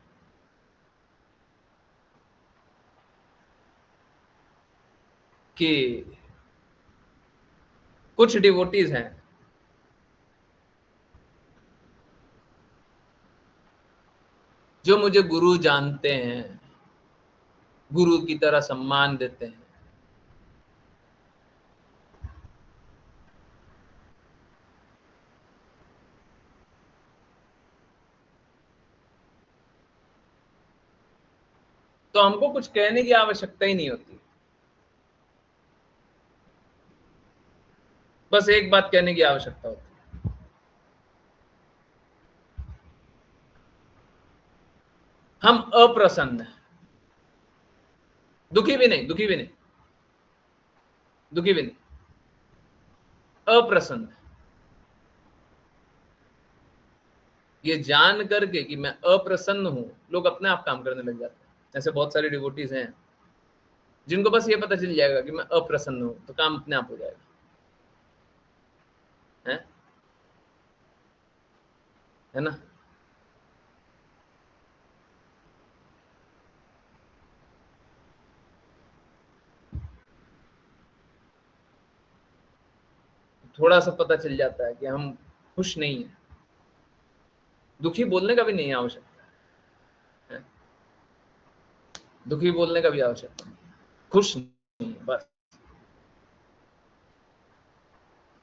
कि कुछ डिवोटीज हैं जो मुझे गुरु जानते हैं, गुरु की तरह सम्मान देते हैं, तो हमको कुछ कहने की आवश्यकता ही नहीं होती। बस एक बात कहने की आवश्यकता होती है, हम अप्रसन्न हैं, दुखी भी नहीं, दुखी भी नहीं, दुखी भी नहीं, अप्रसन्न है। ये जान करके कि मैं अप्रसन्न हूं, लोग अपने आप काम करने लग जाते हैं। ऐसे बहुत सारे डिवोटीज हैं जिनको बस ये पता चल जाएगा कि मैं अप्रसन्न हूं, तो काम अपने आप हो जाएगा है? है ना। थोड़ा सा पता चल जाता है कि हम खुश नहीं है। दुखी बोलने का भी नहीं आवश्यकता है, दुखी बोलने का भी आवश्यकता नहीं, खुश नहीं है बस।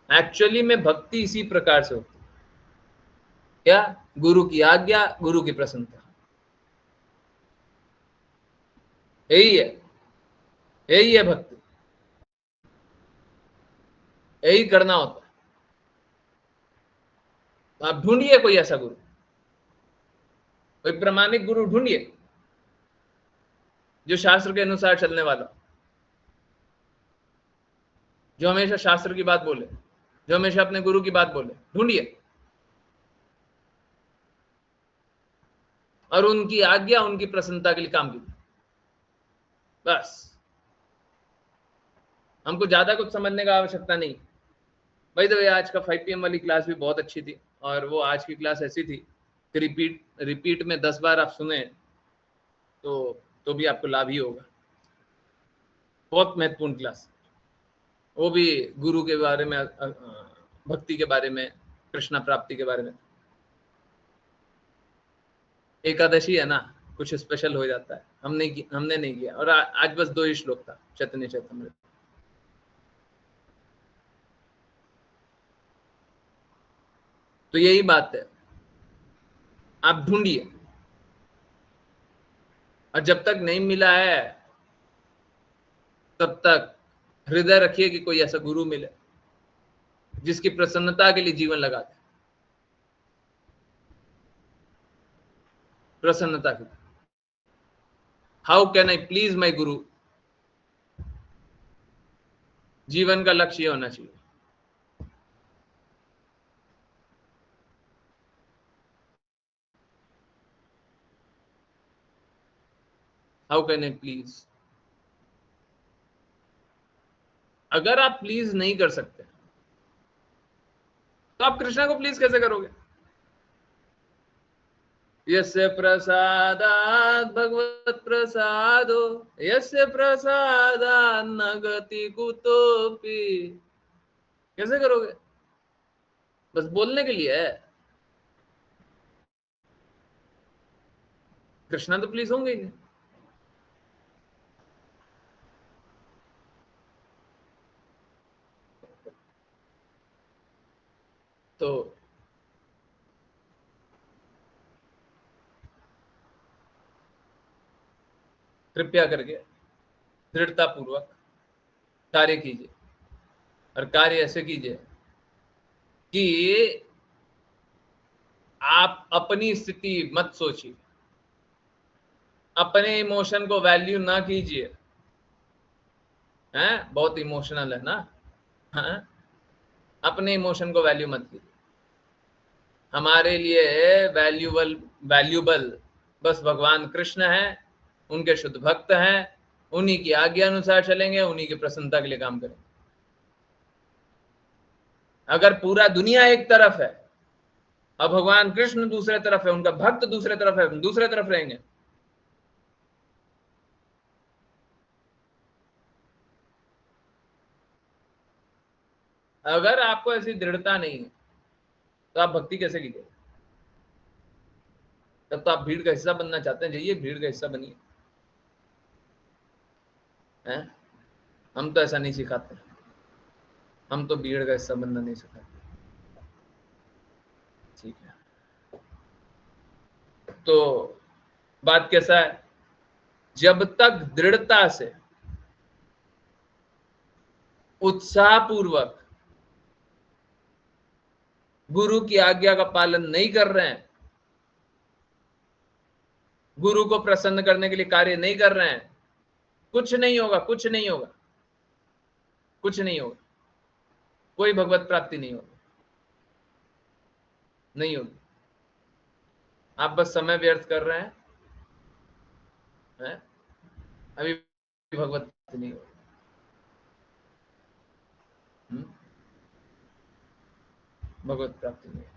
एक्चुअली में भक्ति इसी प्रकार से होती है, क्या? गुरु की आज्ञा, गुरु की प्रसन्नता, यही है, यही है भक्ति, यही करना होता है। तो आप ढूंढिए कोई ऐसा गुरु, कोई प्रामाणिक गुरु ढूंढिए जो शास्त्र के अनुसार चलने वाला, जो हमेशा शास्त्र की बात बोले, जो हमेशा अपने गुरु की बात बोले, ढूंढिए और उनकी आज्ञा, उनकी प्रसन्नता के लिए काम कीजिए बस। हमको ज्यादा कुछ समझने का आवश्यकता नहीं। भाई तो आज का 5 PM वाली क्लास भी बहुत अच्छी थी, और वो आज की क्लास ऐसी थी कि रिपीट में 10 बार आप सुने तो भी आपको लाभ ही होगा। बहुत महत्वपूर्ण क्लास, वो भी गुरु के बारे में, भक्ति के बारे में, कृष्णा प्राप्ति के बारे में। एकादशी है ना, कुछ स्पेशल हो जाता है। हमने नहीं किया, और आज बस 2 ही श्लोक था चैतन्य चैतन्य। तो यही बात है, आप ढूंढिए, और जब तक नहीं मिला है तब तक हृदय रखिए कि कोई ऐसा गुरु मिले जिसकी प्रसन्नता के लिए जीवन लगा दे, प्रसन्नता के लिए। हाउ कैन आई प्लीज माई गुरु, जीवन का लक्ष्य होना चाहिए। हाउ कैन आई प्लीज, अगर आप प्लीज नहीं कर सकते तो आप कृष्णा को प्लीज कैसे करोगे? यस्य प्रसादात् भगवत प्रसादो, यस्य प्रसादात् न गति कुतोपि, कैसे करोगे? बस बोलने के लिए है, कृष्णा तो प्लीज होंगे ही नहीं। तो कृपया करके दृढ़ता पूर्वक कार्य कीजिए, और कार्य ऐसे कीजिए कि आप अपनी स्थिति मत सोचिए, अपने इमोशन को वैल्यू ना कीजिए। हैं, बहुत इमोशनल है ना, हैं? अपने इमोशन को वैल्यू मत कीजिए। हमारे लिए वैल्यूबल वैल्यूबल बस भगवान कृष्ण है, उनके शुद्ध भक्त हैं, उन्हीं की आज्ञा अनुसार चलेंगे, उन्हीं की प्रसन्नता के लिए काम करेंगे। अगर पूरा दुनिया एक तरफ है और भगवान कृष्ण दूसरे तरफ है, उनका भक्त दूसरे तरफ है, दूसरे तरफ रहेंगे। अगर आपको ऐसी दृढ़ता नहीं है तो आप भक्ति कैसे कीजिए? तब तो आप भीड़ का हिस्सा बनना चाहते हैं, जाइए भीड़ का हिस्सा बनिए। हैं, हम तो ऐसा नहीं सिखाते, हम तो भीड़ का हिस्सा बनना नहीं सिखाते। ठीक है, तो बात कैसा है, जब तक दृढ़ता से, उत्साह पूर्वक गुरु की आज्ञा का पालन नहीं कर रहे हैं, गुरु को प्रसन्न करने के लिए कार्य नहीं कर रहे हैं, कुछ नहीं होगा, कुछ नहीं होगा, कुछ नहीं होगा, कोई भगवत प्राप्ति नहीं होगी, नहीं होगी। आप बस समय व्यर्थ कर रहे हैं, अभी भगवत प्राप्ति नहीं होगी। भगवत प्राप्ति नहीं होगी।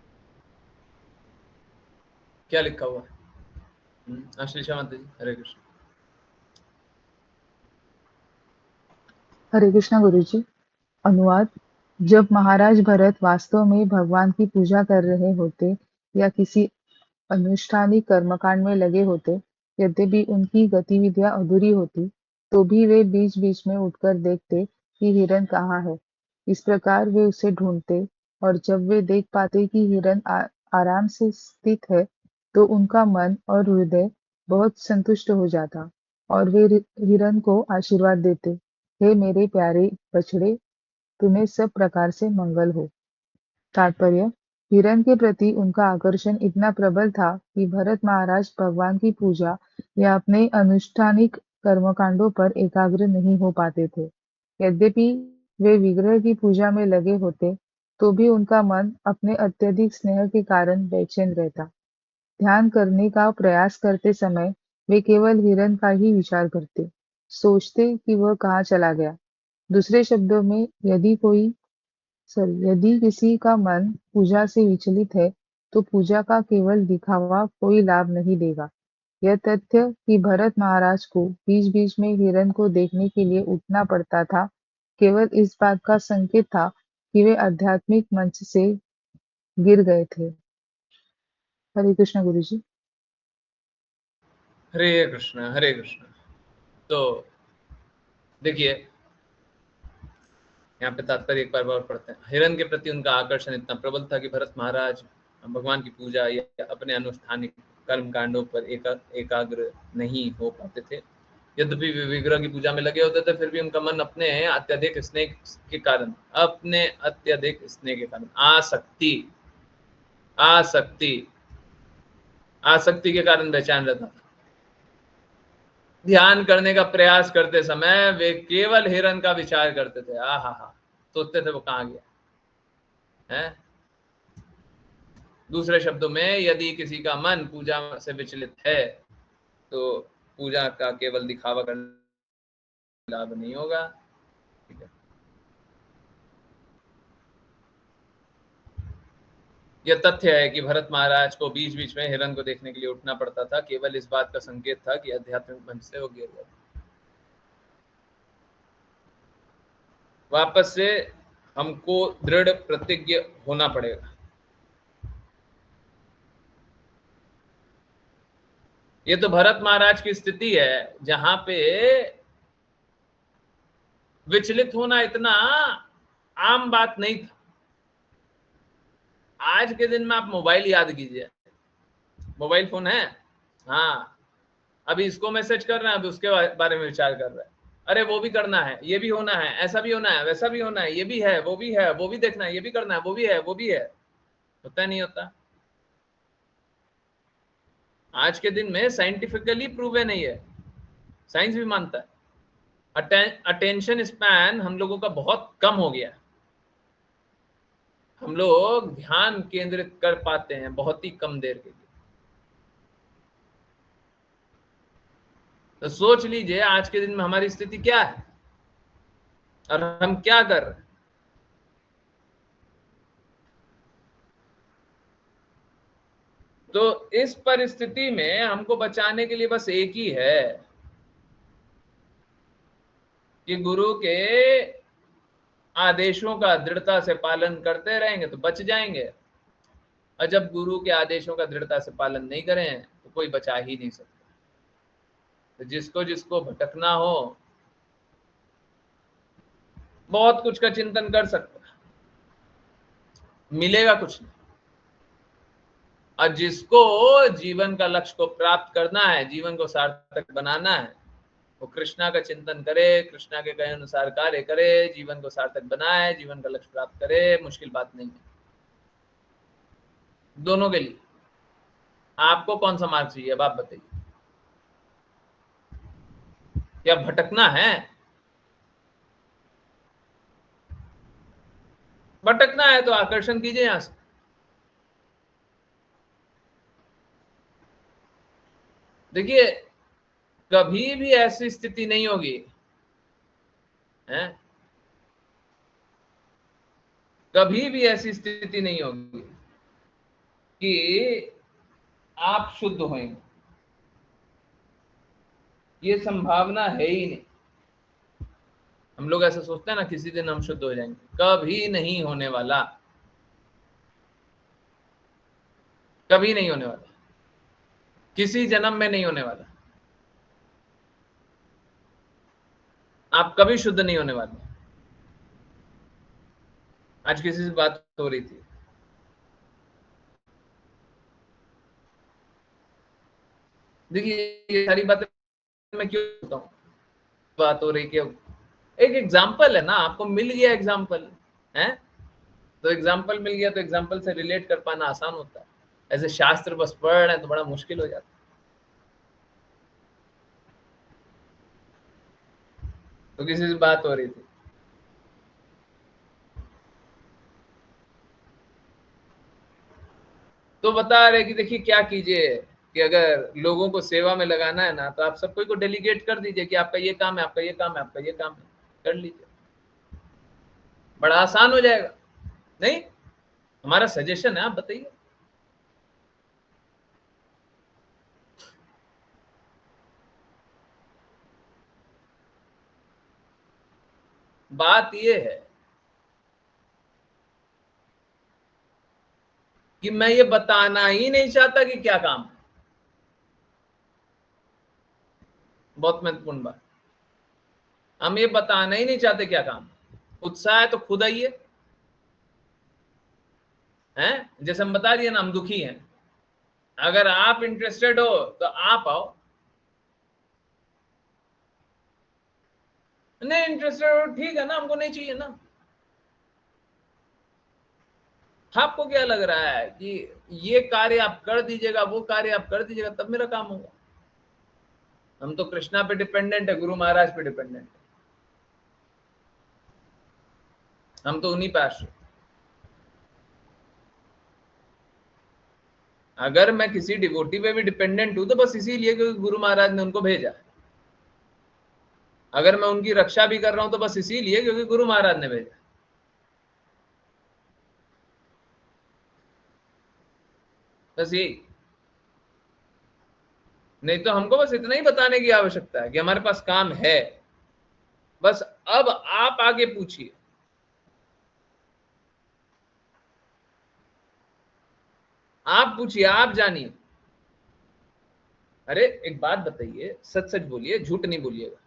क्या लिखा हुआ है? आश्लेषा माता जी, हरे कृष्ण। हरे कृष्णा गुरु जी। अनुवाद। जब महाराज भरत वास्तव में भगवान की पूजा कर रहे होते या किसी अनुष्ठानिक कर्मकांड में लगे होते, यद्यपि उनकी गतिविधियां अधूरी होती, तो भी वे बीच-बीच में उठकर देखते कि हिरन कहाँ है। इस प्रकार वे उसे ढूंढते और जब वे देख पाते कि हिरन आराम से स्थित है, तो उनका मन और हृदय बहुत संतुष्ट हो जाता और वे हिरन को आशीर्वाद देते, हे मेरे प्यारे बछड़े, तुम्हें सब प्रकार से मंगल हो। तात्पर्य: हिरन के प्रति उनका आकर्षण इतना प्रबल था कि भरत महाराज भगवान की पूजा या अपने अनुष्ठानिक कर्मकांडों पर एकाग्र नहीं हो पाते थे। यद्यपि वे विग्रह की पूजा में लगे होते, तो भी उनका मन अपने अत्यधिक स्नेह के कारण बेचैन रहता। ध्यान करने का प्रयास करते समय वे केवल हिरन का ही विचार करते, सोचते कि वह कहाँ चला गया। दूसरे शब्दों में, यदि किसी का मन पूजा से विचलित है, तो पूजा का केवल दिखावा कोई लाभ नहीं देगा। यह तथ्य कि भरत महाराज को बीच-बीच में हिरन को देखने के लिए उठना पड़ता था, केवल इस बात का संकेत था कि वे आध्यात्मिक मंच से गिर गए थे। हरे कृष्ण गुरुजी। हरे कृष्ण, हरे कृष्ण। तो देखिए, यहाँ पे तात्पर्य एक बार और पढ़ते हैं। हिरन के प्रति उनका आकर्षण इतना प्रबल था कि भरत महाराज भगवान की पूजा या अपने अनुष्ठानिक कर्म कांडों पर एकाग्र नहीं हो पाते थे। यद्यपि वे विग्रह की पूजा में लगे होते थे, फिर भी उनका मन अपने अत्यधिक स्नेह के कारण आसक्ति के कारण बेचैन रहता था। ध्यान करने का प्रयास करते समय वे केवल हिरन का विचार करते थे। सोचते थे वो कहाँ गया है। दूसरे शब्दों में, यदि किसी का मन पूजा से विचलित है, तो पूजा का केवल दिखावा करने लाभ नहीं होगा। ठीक है। यह तथ्य है कि भरत महाराज को बीच बीच में हिरन को देखने के लिए उठना पड़ता था, केवल इस बात का संकेत था कि आध्यात्मिक मंच से वो गिर गया। वापस से हमको दृढ़ प्रतिज्ञ होना पड़ेगा। ये तो भरत महाराज की स्थिति है, जहां पे विचलित होना इतना आम बात नहीं था। आज के दिन में आप मोबाइल याद कीजिए, मोबाइल फोन है, हाँ, अभी इसको मैसेज कर रहे हैं, अभी उसके बारे में विचार कर रहे हैं। अरे वो भी करना है, ये भी होना है, ऐसा भी होना है, वैसा भी होना है, ये भी है, वो भी देखना है, ये भी करना है, वो भी है, वो भी है। होता नहीं होता। आज के दिन में साइंटिफिकली प्रूवन नहीं है, साइंस भी मानता है। अटेंशन स्पैन हम लोगों का बहुत कम हो गया है। हम लोग ध्यान केंद्रित कर पाते हैं बहुत ही कम देर के लिए। तो सोच लीजिए आज के दिन में हमारी स्थिति क्या है और हम क्या कर रहे हैं। तो इस परिस्थिति में हमको बचाने के लिए बस एक ही है कि गुरु के आदेशों का दृढ़ता से पालन करते रहेंगे तो बच जाएंगे, और जब गुरु के आदेशों का दृढ़ता से पालन नहीं करें तो कोई बचा ही नहीं सकता। तो जिसको जिसको भटकना हो, बहुत कुछ का चिंतन कर सकता है, मिलेगा कुछ नहीं। और जिसको जीवन का लक्ष्य को प्राप्त करना है, जीवन को सार्थक बनाना है, वो कृष्णा का चिंतन करे, कृष्णा के कहे अनुसार कार्य करे, जीवन को सार्थक बनाए, जीवन का लक्ष्य प्राप्त करे। मुश्किल बात नहीं है दोनों के लिए। आपको कौन सा मार्ग चाहिए, अब आप बताइए। या भटकना है? भटकना है तो आकर्षण कीजिए यहां से। देखिए, कभी भी ऐसी स्थिति नहीं होगी है, कभी भी ऐसी स्थिति नहीं होगी कि आप शुद्ध होंगे, ये संभावना है ही नहीं। हम लोग ऐसा सोचते हैं ना किसी दिन हम शुद्ध हो जाएंगे, कभी नहीं होने वाला, कभी नहीं होने वाला, किसी जन्म में नहीं होने वाला। आप कभी शुद्ध नहीं होने वाले। आज किसी से बात हो रही थी, देखिए ये सारी बातें मैं क्यों बोलता हूँ, बात हो रही क्यों, एक एग्जाम्पल है ना, आपको मिल गया एग्जाम्पल है, तो एग्जाम्पल मिल गया तो एग्जाम्पल से रिलेट कर पाना आसान होता है। ऐसे शास्त्र बस पढ़ रहे हैं तो बड़ा मुश्किल हो जाता है। तो किसी से बात हो रही थी, तो बता रहे कि देखिए क्या कीजिए कि अगर लोगों को सेवा में लगाना है ना, तो आप सब कोई को डेलीगेट कर दीजिए कि आपका ये काम है, आपका ये काम है, आपका ये काम है, कर लीजिए, बड़ा आसान हो जाएगा। नहीं, हमारा सजेशन है, आप बताइए। बात ये है कि मैं ये बताना ही नहीं चाहता कि क्या काम है, बहुत महत्वपूर्ण बात, हम ये बताना ही नहीं चाहते क्या काम है। उत्साह है तो खुद आइए, हैं, जैसे हम बता दिए ना हम दुखी हैं, अगर आप इंटरेस्टेड हो तो आप आओ, नहीं इंटरेस्टेड हो ठीक है ना, हमको नहीं चाहिए ना। आपको क्या लग रहा है कि ये कार्य आप कर दीजिएगा, वो कार्य आप कर दीजिएगा तब मेरा काम होगा? हम तो कृष्णा पे डिपेंडेंट है, गुरु महाराज पे डिपेंडेंट है, हम तो उन्हीं पे आश्रित। अगर मैं किसी डिवोटी पे भी डिपेंडेंट हूं तो बस इसीलिए क्योंकि गुरु महाराज ने उनको भेजा है। अगर मैं उनकी रक्षा भी कर रहा हूं तो बस इसीलिए क्योंकि गुरु महाराज ने भेजा, बस यही। नहीं तो हमको बस इतना ही बताने की आवश्यकता है कि हमारे पास काम है, बस अब आप आगे पूछिए, आप पूछिए, आप जानिए। अरे एक बात बताइए, सच सच बोलिए, झूठ नहीं बोलिएगा।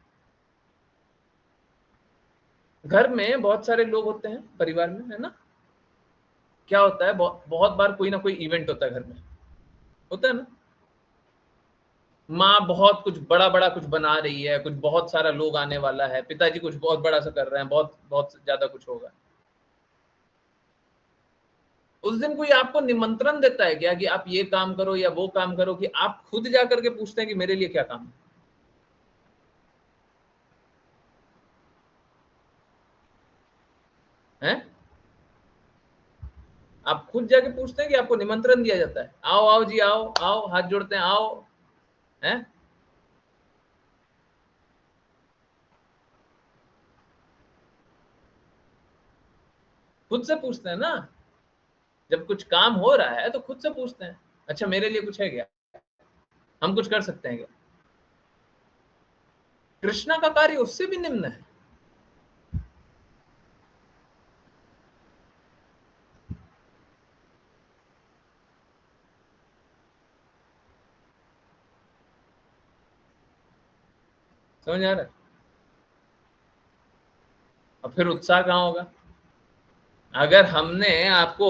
घर में बहुत सारे लोग होते हैं परिवार में, है ना, क्या होता है बहुत बार कोई ना कोई इवेंट होता है घर में, होता है ना, माँ बहुत कुछ बड़ा बड़ा कुछ बना रही है, कुछ बहुत सारा लोग आने वाला है, पिताजी कुछ बहुत बड़ा सा कर रहे हैं, बहुत बहुत ज्यादा कुछ होगा। उस दिन कोई आपको निमंत्रण देता है क्या कि आप ये काम करो या वो काम करो, कि आप खुद जा करके पूछते हैं कि मेरे लिए क्या काम है? आप खुद जाके पूछते हैं कि आपको निमंत्रण दिया जाता है, आओ आओ जी, आओ आओ, हाथ जोड़ते हैं, आओ, हैं? खुद से पूछते हैं ना, जब कुछ काम हो रहा है तो खुद से पूछते हैं, अच्छा मेरे लिए कुछ है क्या, हम कुछ कर सकते हैं क्या? कृष्णा का कार्य उससे भी निम्न है। समझ आ रहा है? और फिर उत्साह कहाँ होगा? अगर हमने आपको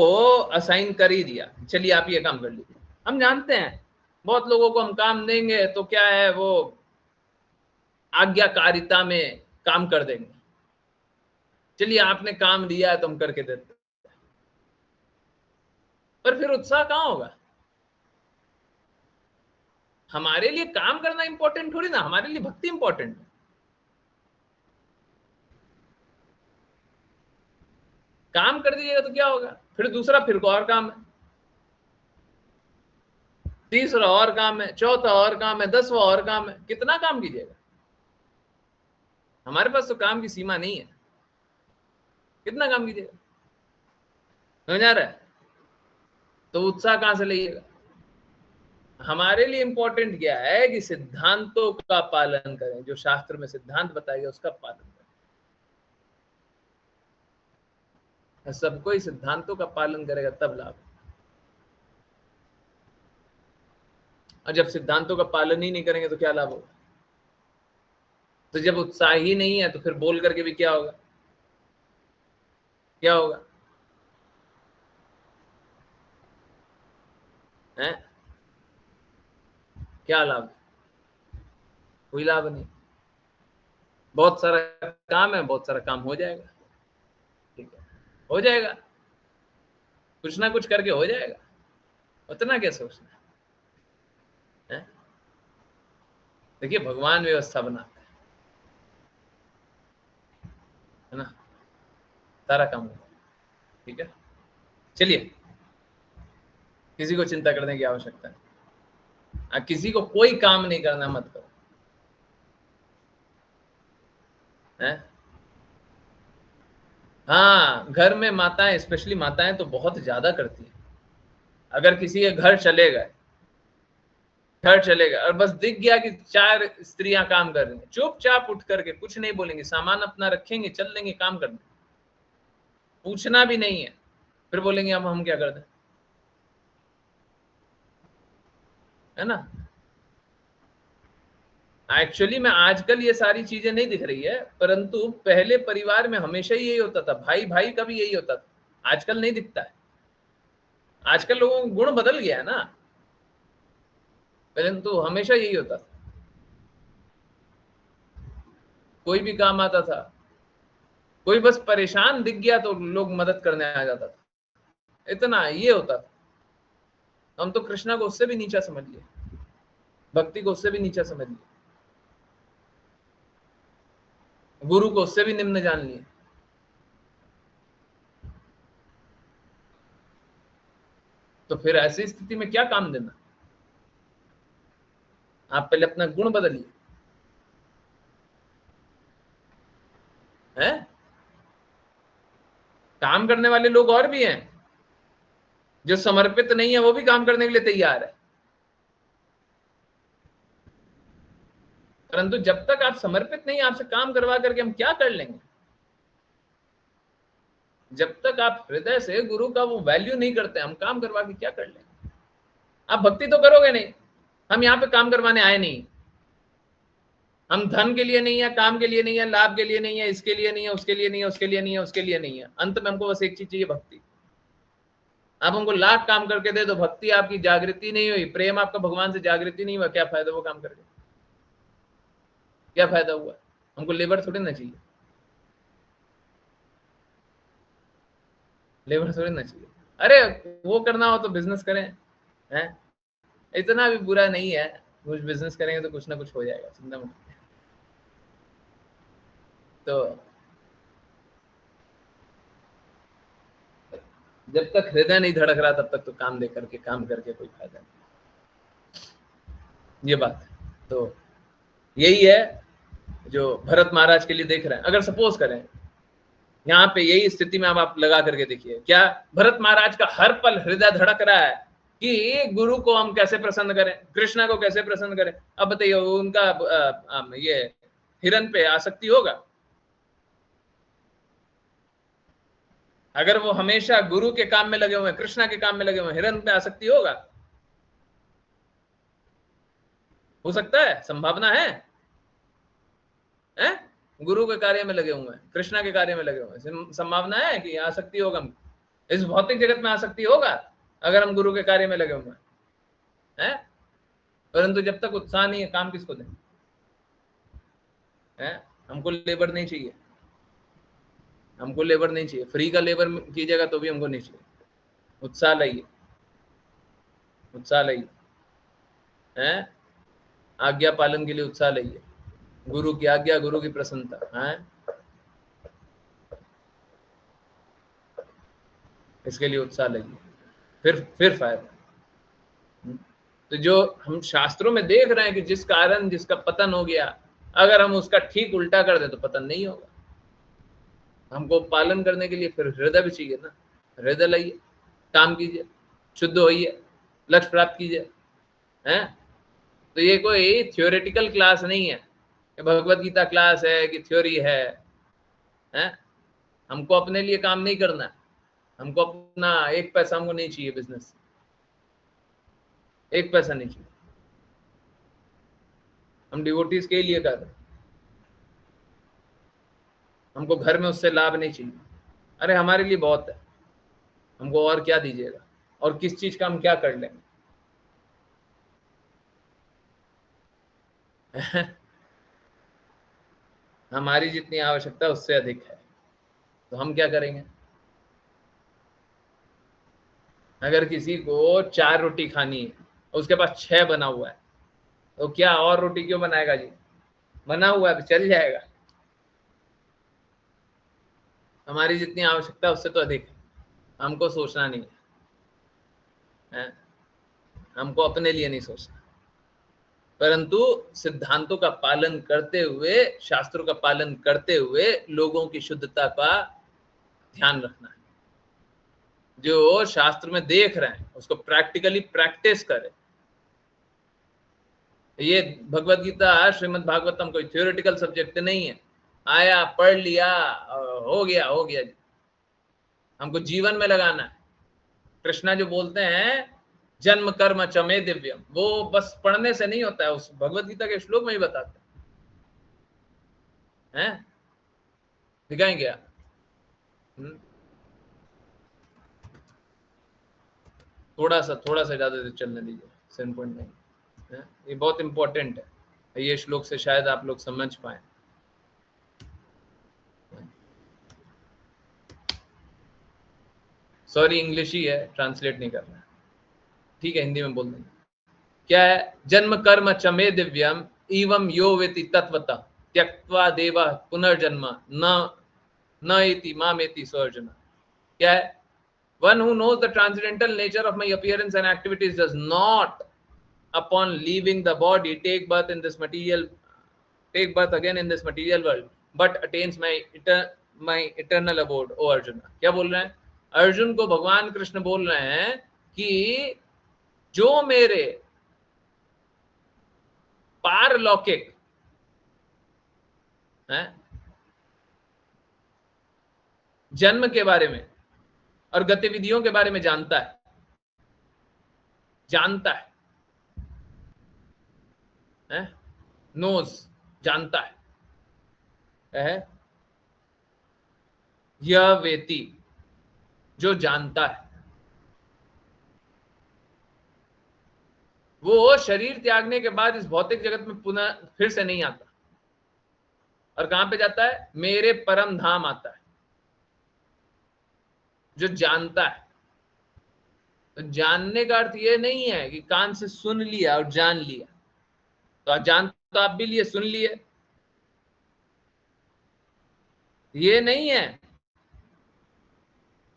असाइन कर ही दिया, चलिए आप ये काम कर लीजिए, हम जानते हैं बहुत लोगों को हम काम देंगे तो क्या है, वो आज्ञाकारिता में काम कर देंगे, चलिए आपने काम लिया है तो हम करके देते, पर फिर उत्साह कहाँ होगा? हमारे लिए काम करना इंपॉर्टेंट थोड़ी ना, हमारे लिए भक्ति इंपॉर्टेंट है। काम कर दीजिएगा तो क्या होगा, फिर दूसरा फिर को और काम है, तीसरा और काम है, चौथा और काम है, 10वां और काम है, कितना काम कीजिएगा? हमारे पास तो काम की सीमा नहीं है, कितना काम कीजिएगा? समझ आ रहा है? तो उत्साह कहां से लाइएगा? हमारे लिए इंपॉर्टेंट क्या है कि सिद्धांतों का पालन करें, जो शास्त्र में सिद्धांत बताया गया उसका पालन करें। सब कोई सिद्धांतों का पालन करेगा तब लाभ। और जब सिद्धांतों का पालन ही नहीं करेंगे तो क्या लाभ होगा? तो जब उत्साह ही नहीं है तो फिर बोल करके भी क्या होगा? क्या होगा? है क्या लाभ? कोई लाभ नहीं। बहुत सारा काम है, बहुत सारा काम हो जाएगा, ठीक है, हो जाएगा, कुछ ना कुछ करके हो जाएगा, उतना क्या सोचना है? देखिए भगवान व्यवस्था बनाते है ना, सारा काम होगा, ठीक है। चलिए, किसी को चिंता करने की आवश्यकता नहीं, किसी को कोई काम नहीं करना मत करो, है? हाँ, घर में माताएं, स्पेशली माताएं तो बहुत ज्यादा करती हैं। अगर किसी के घर चले गए और बस दिख गया कि 4 स्त्रियां काम कर रही हैं, चुपचाप उठ करके कुछ नहीं बोलेंगे, सामान अपना रखेंगे, चल देंगे काम करने, पूछना भी नहीं है, फिर बोलेंगे अब हम क्या कर दें, है ना। एक्चुअली में आजकल ये सारी चीजें नहीं दिख रही है, परंतु पहले परिवार में हमेशा ही यही होता था, भाई भाई का भी यही होता था, आजकल नहीं दिखता है। आजकल लोगों का गुण बदल गया है ना, परंतु हमेशा यही होता था। कोई भी काम आता था, कोई बस परेशान दिख गया तो लोग मदद करने आ जाता था, इतना ये होता था। हम तो कृष्णा को उससे भी नीचा समझ लिए, भक्ति को उससे भी नीचा समझ लिए, गुरु को उससे भी निम्न जान लिए। तो फिर ऐसी स्थिति में क्या काम देना? आप पहले अपना गुण बदलिए, है? काम करने वाले लोग और भी हैं, जो समर्पित नहीं है वो भी काम करने के लिए तैयार है, परंतु जब तक आप समर्पित नहीं, आपसे काम करवा करके हम क्या कर लेंगे? जब तक आप हृदय से गुरु का वो वैल्यू नहीं करते, हम काम करवा के क्या कर लेंगे? आप भक्ति तो करोगे नहीं। हम यहाँ पे काम करवाने आए नहीं, हम धन के लिए नहीं है, काम के लिए नहीं है, लाभ के लिए नहीं है, इसके लिए नहीं है, उसके लिए नहीं है, उसके लिए नहीं है, उसके लिए नहीं है। अंत में हमको बस एक चीज चाहिए, भक्ति। आप हमको लाख काम करके दे दो, भक्ति आपकी जागृति नहीं हुई, प्रेम आपका भगवान से जागृति नहीं हुआ, क्या फायदा वो काम करके? क्या फायदा हुआ? हमको लेबर थोड़ी ना चाहिए, लेबर थोड़ी ना चाहिए। अरे वो करना हो तो बिजनेस करें, हैं? इतना भी बुरा नहीं है, कुछ बिजनेस करेंगे तो कुछ ना कुछ हो जाएगा, चिंता मत। तो जब तक हृदय नहीं धड़क रहा तब तक तो काम दे करके, काम करके कोई फायदा नहीं, ये बात है। तो यही है जो भरत महाराज के लिए देख रहे हैं। अगर सपोज करें यहाँ पे यही स्थिति में आप लगा करके देखिए, क्या भरत महाराज का हर पल हृदय धड़क रहा है कि गुरु को हम कैसे प्रसन्न करें, कृष्णा को कैसे प्रसन्न करें? अब बताइए, उनका ये हिरण पे आसक्ति होगा? अगर वो हमेशा गुरु के काम में लगे हुए, कृष्णा के काम में लगे हुए, हिरण पे आसक्ति होगा? हो सकता है, संभावना है, हैं? गुरु के कार्य में लगे हुए हैं, कृष्णा के कार्य में लगे हुए हैं, संभावना है कि आसक्ति होगा। इस भौतिक जगत में आसक्ति होगा अगर हम गुरु के कार्य में लगे हुए हैं, परंतु जब तक उत्साह नहीं है, काम किसको दें? हमको लेबर नहीं चाहिए, हमको लेबर नहीं चाहिए, फ्री का लेबर कीजिएगा तो भी हमको नहीं चाहिए। उत्साह लाइए, उत्साह लाइए, हैं? आज्ञा पालन के लिए उत्साह लाइए, गुरु की आज्ञा, गुरु की प्रसन्नता, हैं? इसके लिए उत्साह लाइए, फिर फायदा। तो जो हम शास्त्रों में देख रहे हैं कि जिस कारण जिसका पतन हो गया, अगर हम उसका ठीक उल्टा कर दे तो पतन नहीं होगा। हमको पालन करने के लिए फिर हृदय भी चाहिए ना, हृदय लाइए, काम कीजिए, शुद्ध होइए, लक्ष्य प्राप्त कीजिए, हैं? तो ये कोई थ्योरेटिकल क्लास नहीं है, ये भगवत गीता क्लास है कि थ्योरी है, हैं? हमको अपने लिए काम नहीं करना है, हमको अपना एक पैसा हमको नहीं चाहिए बिजनेस, एक पैसा नहीं चाहिए, हम डिवोटीज के लिए कर रहे हैं, हमको घर में उससे लाभ नहीं चाहिए। अरे हमारे लिए बहुत है, हमको और क्या दीजिएगा, और किस चीज का हम क्या कर लेंगे। हमारी जितनी आवश्यकता उससे अधिक है, तो हम क्या करेंगे। अगर किसी को 4 रोटी खानी है, उसके पास 6 बना हुआ है, तो क्या और रोटी क्यों बनाएगा जी, बना हुआ है तो चल जाएगा। हमारी जितनी आवश्यकता उससे तो अधिक है, हमको सोचना नहीं है, हमको अपने लिए नहीं सोचना, परंतु सिद्धांतों का पालन करते हुए, शास्त्रों का पालन करते हुए लोगों की शुद्धता का ध्यान रखना है। जो शास्त्र में देख रहे हैं उसको प्रैक्टिकली प्रैक्टिस करें। ये भगवत गीता, श्रीमद् भागवतम कोई थ्योरेटिकल सब्जेक्ट नहीं है, आया पढ़ लिया हो गया जी। हमको जीवन में लगाना है। कृष्णा जो बोलते हैं जन्म कर्म चमे दिव्यम, वो बस पढ़ने से नहीं होता है, उस भगवत गीता के श्लोक में ही बताते हैं। दिखाएंगे आप? थोड़ा सा ज्यादा देर चलने दीजिए, 7.9 है, ये बहुत इंपॉर्टेंट है, ये श्लोक से शायद आप लोग समझ पाए। सॉरी इंग्लिश ही है, ट्रांसलेट नहीं करना है, ठीक है, हिंदी में बोल देंगे। क्या है, जन्म कर्म चमे दिव्यम एवं यो वेति तत्वता त्यक्त्वा देवा पुनर्जन्म न इति मामेति सर्जन। क्या है, one who knows the transcendental nature of my appearance and activities does not upon leaving the body take birth again in this material world but attains my eternal abode। ओ अर्जुन, क्या बोल रहे हैं अर्जुन को, भगवान कृष्ण बोल रहे हैं कि जो मेरे पारलौकिक जन्म के बारे में और गतिविधियों के बारे में जानता है नोज, जानता है यह वेती, जो जानता है, वो शरीर त्यागने के बाद इस भौतिक जगत में पुनः फिर से नहीं आता, और कहां पे जाता है, मेरे परम धाम आता है। जो जानता है, तो जानने का अर्थ ये नहीं है कि कान से सुन लिया और जान लिया, तो जान तो आप भी लिए, सुन लिए, ये नहीं है,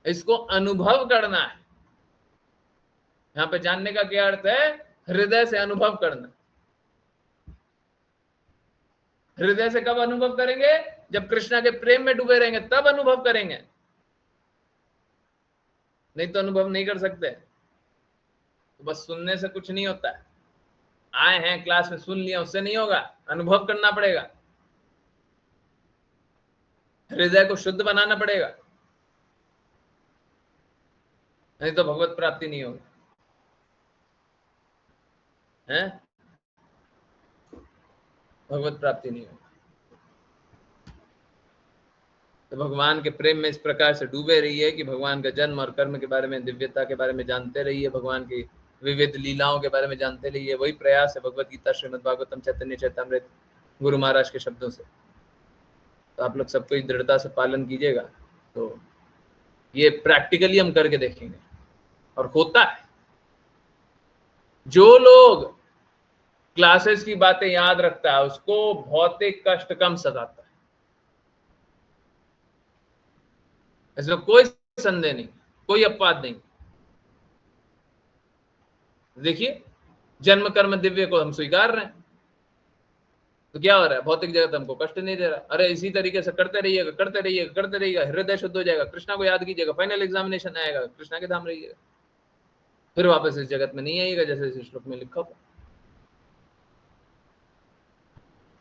इसको अनुभव करना है। यहां पे जानने का क्या अर्थ है, हृदय से अनुभव करना। हृदय से कब अनुभव करेंगे, जब कृष्णा के प्रेम में डूबे रहेंगे तब अनुभव करेंगे, नहीं तो अनुभव नहीं कर सकते। तो बस सुनने से कुछ नहीं होता है, आए हैं क्लास में सुन लिया उससे नहीं होगा, अनुभव करना पड़ेगा, हृदय को शुद्ध बनाना पड़ेगा, नहीं तो भगवत प्राप्ति नहीं होगी। हैं, भगवत प्राप्ति नहीं होगी। तो भगवान के प्रेम में इस प्रकार से डूबे रहिए कि भगवान का जन्म और कर्म के बारे में, दिव्यता के बारे में जानते रहिए, भगवान की विविध लीलाओं के बारे में जानते रहिए। वही प्रयास है भगवत गीता, श्रीमद् भागवतम, चैतन्य चैतामृत, गुरु महाराज के शब्दों से। तो आप लोग सबको इस दृढ़ता से पालन कीजिएगा, तो ये प्रैक्टिकली हम करके देखेंगे, और होता है। जो लोग क्लासेस की बातें याद रखता है उसको भौतिक कष्ट कम सताता है, इसमें कोई संदेह नहीं, कोई अपवाद नहीं। देखिए, जन्म कर्म दिव्य को हम स्वीकार रहे हैं, तो क्या हो रहा है, भौतिक जगत हमको कष्ट नहीं दे रहा। अरे इसी तरीके से करते रहिएगा, हृदय शुद्ध हो जाएगा, कृष्णा को याद कीजिएगा, फाइनल एग्जामिनेशन आएगा, कृष्णा के धाम रहिएगा, फिर वापस इस जगत में नहीं आइएगा, जैसे इस श्लोक में लिखा हुआ।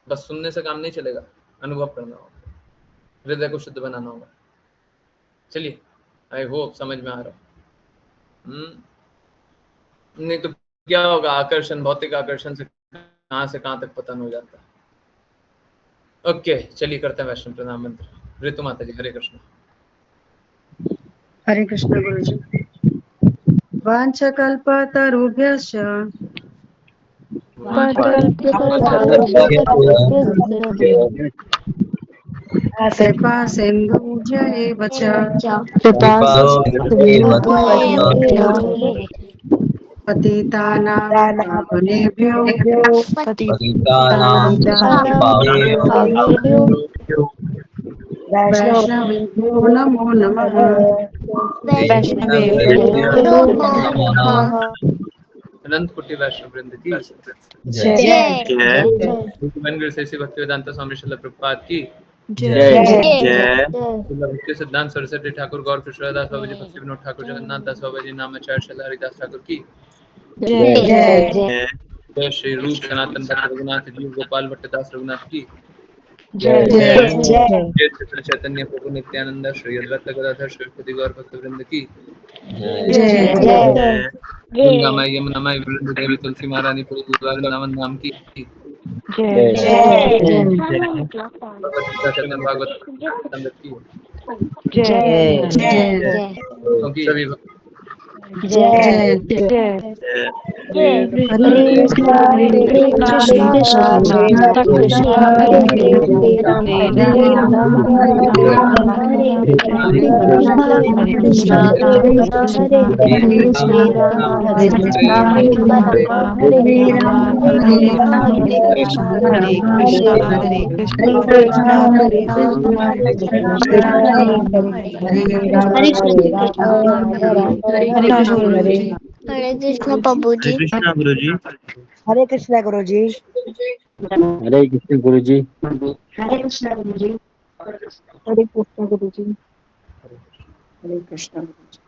बस सुनने से काम नहीं चलेगा, अनुभव करना होगा, हृदय को शुद्ध बनाना होगा। चलिए, आई होप समझ में आ रहा है। नहीं तो क्या होगा, आकर्षण, भौतिक आकर्षण से कहाँ तक पतन हो जाता है। ओके, चलिए करते हैं वैष्णव प्रणाम मंत्र। ऋतु माता जी, हरे कृष्ण। हरे कृष्ण गुरुजी। वाञ्छकल्पतरुभ्यश्च कृपा सिन्धुभ्य एव च पतितानां पावनेभ्यो वैष्णवेभ्यो नमो नमः। अनंत कोटि वैष्णव वृंद की जय भगवान श्री भक्तिवेदांत स्वामी श्रील प्रभुपाद की भक्ति सिद्धांत सरस्वती ठाकुर गौर कृष्णदास बाबा जी, भक्ति विनोद ठाकुर, जगन्नाथ दास बाबा जी, नामाचार्य श्री हरिदास ठाकुर की जय। श्री रूप सनातन भक्त रघुनाथ जी, गोपाल भट्टदास रघुनाथ की जय। श्री चैतन्य प्रभु नित्यानंद, श्री अद्वैत गदाधर श्री गौर भक्त वृंद की गंगामाई यमुनामाई वृंद देवी तुलसी महारानी प्रभु वृंदावन धाम की सत्यम भागवत की क्योंकि सभी हरे कृष्णा कृष्ण हरे राम हरे राम हरे कृष्णा हरे कृष्णा हरे कृष्णा हरे राम हरे कृष्णा हरे कृष्णा हरे कृष्णा हरे राम हरे कृष्ण गुरुजी। हरे कृष्ण प्रभु जी। कृष्णा गुरु जी। हरे कृष्णा गुरु जी। हरे कृष्ण गुरु जी। हरे कृष्णा गुरु जी। हरे कृष्णा गुरु जी। हरे कृष्णा गुरु जी।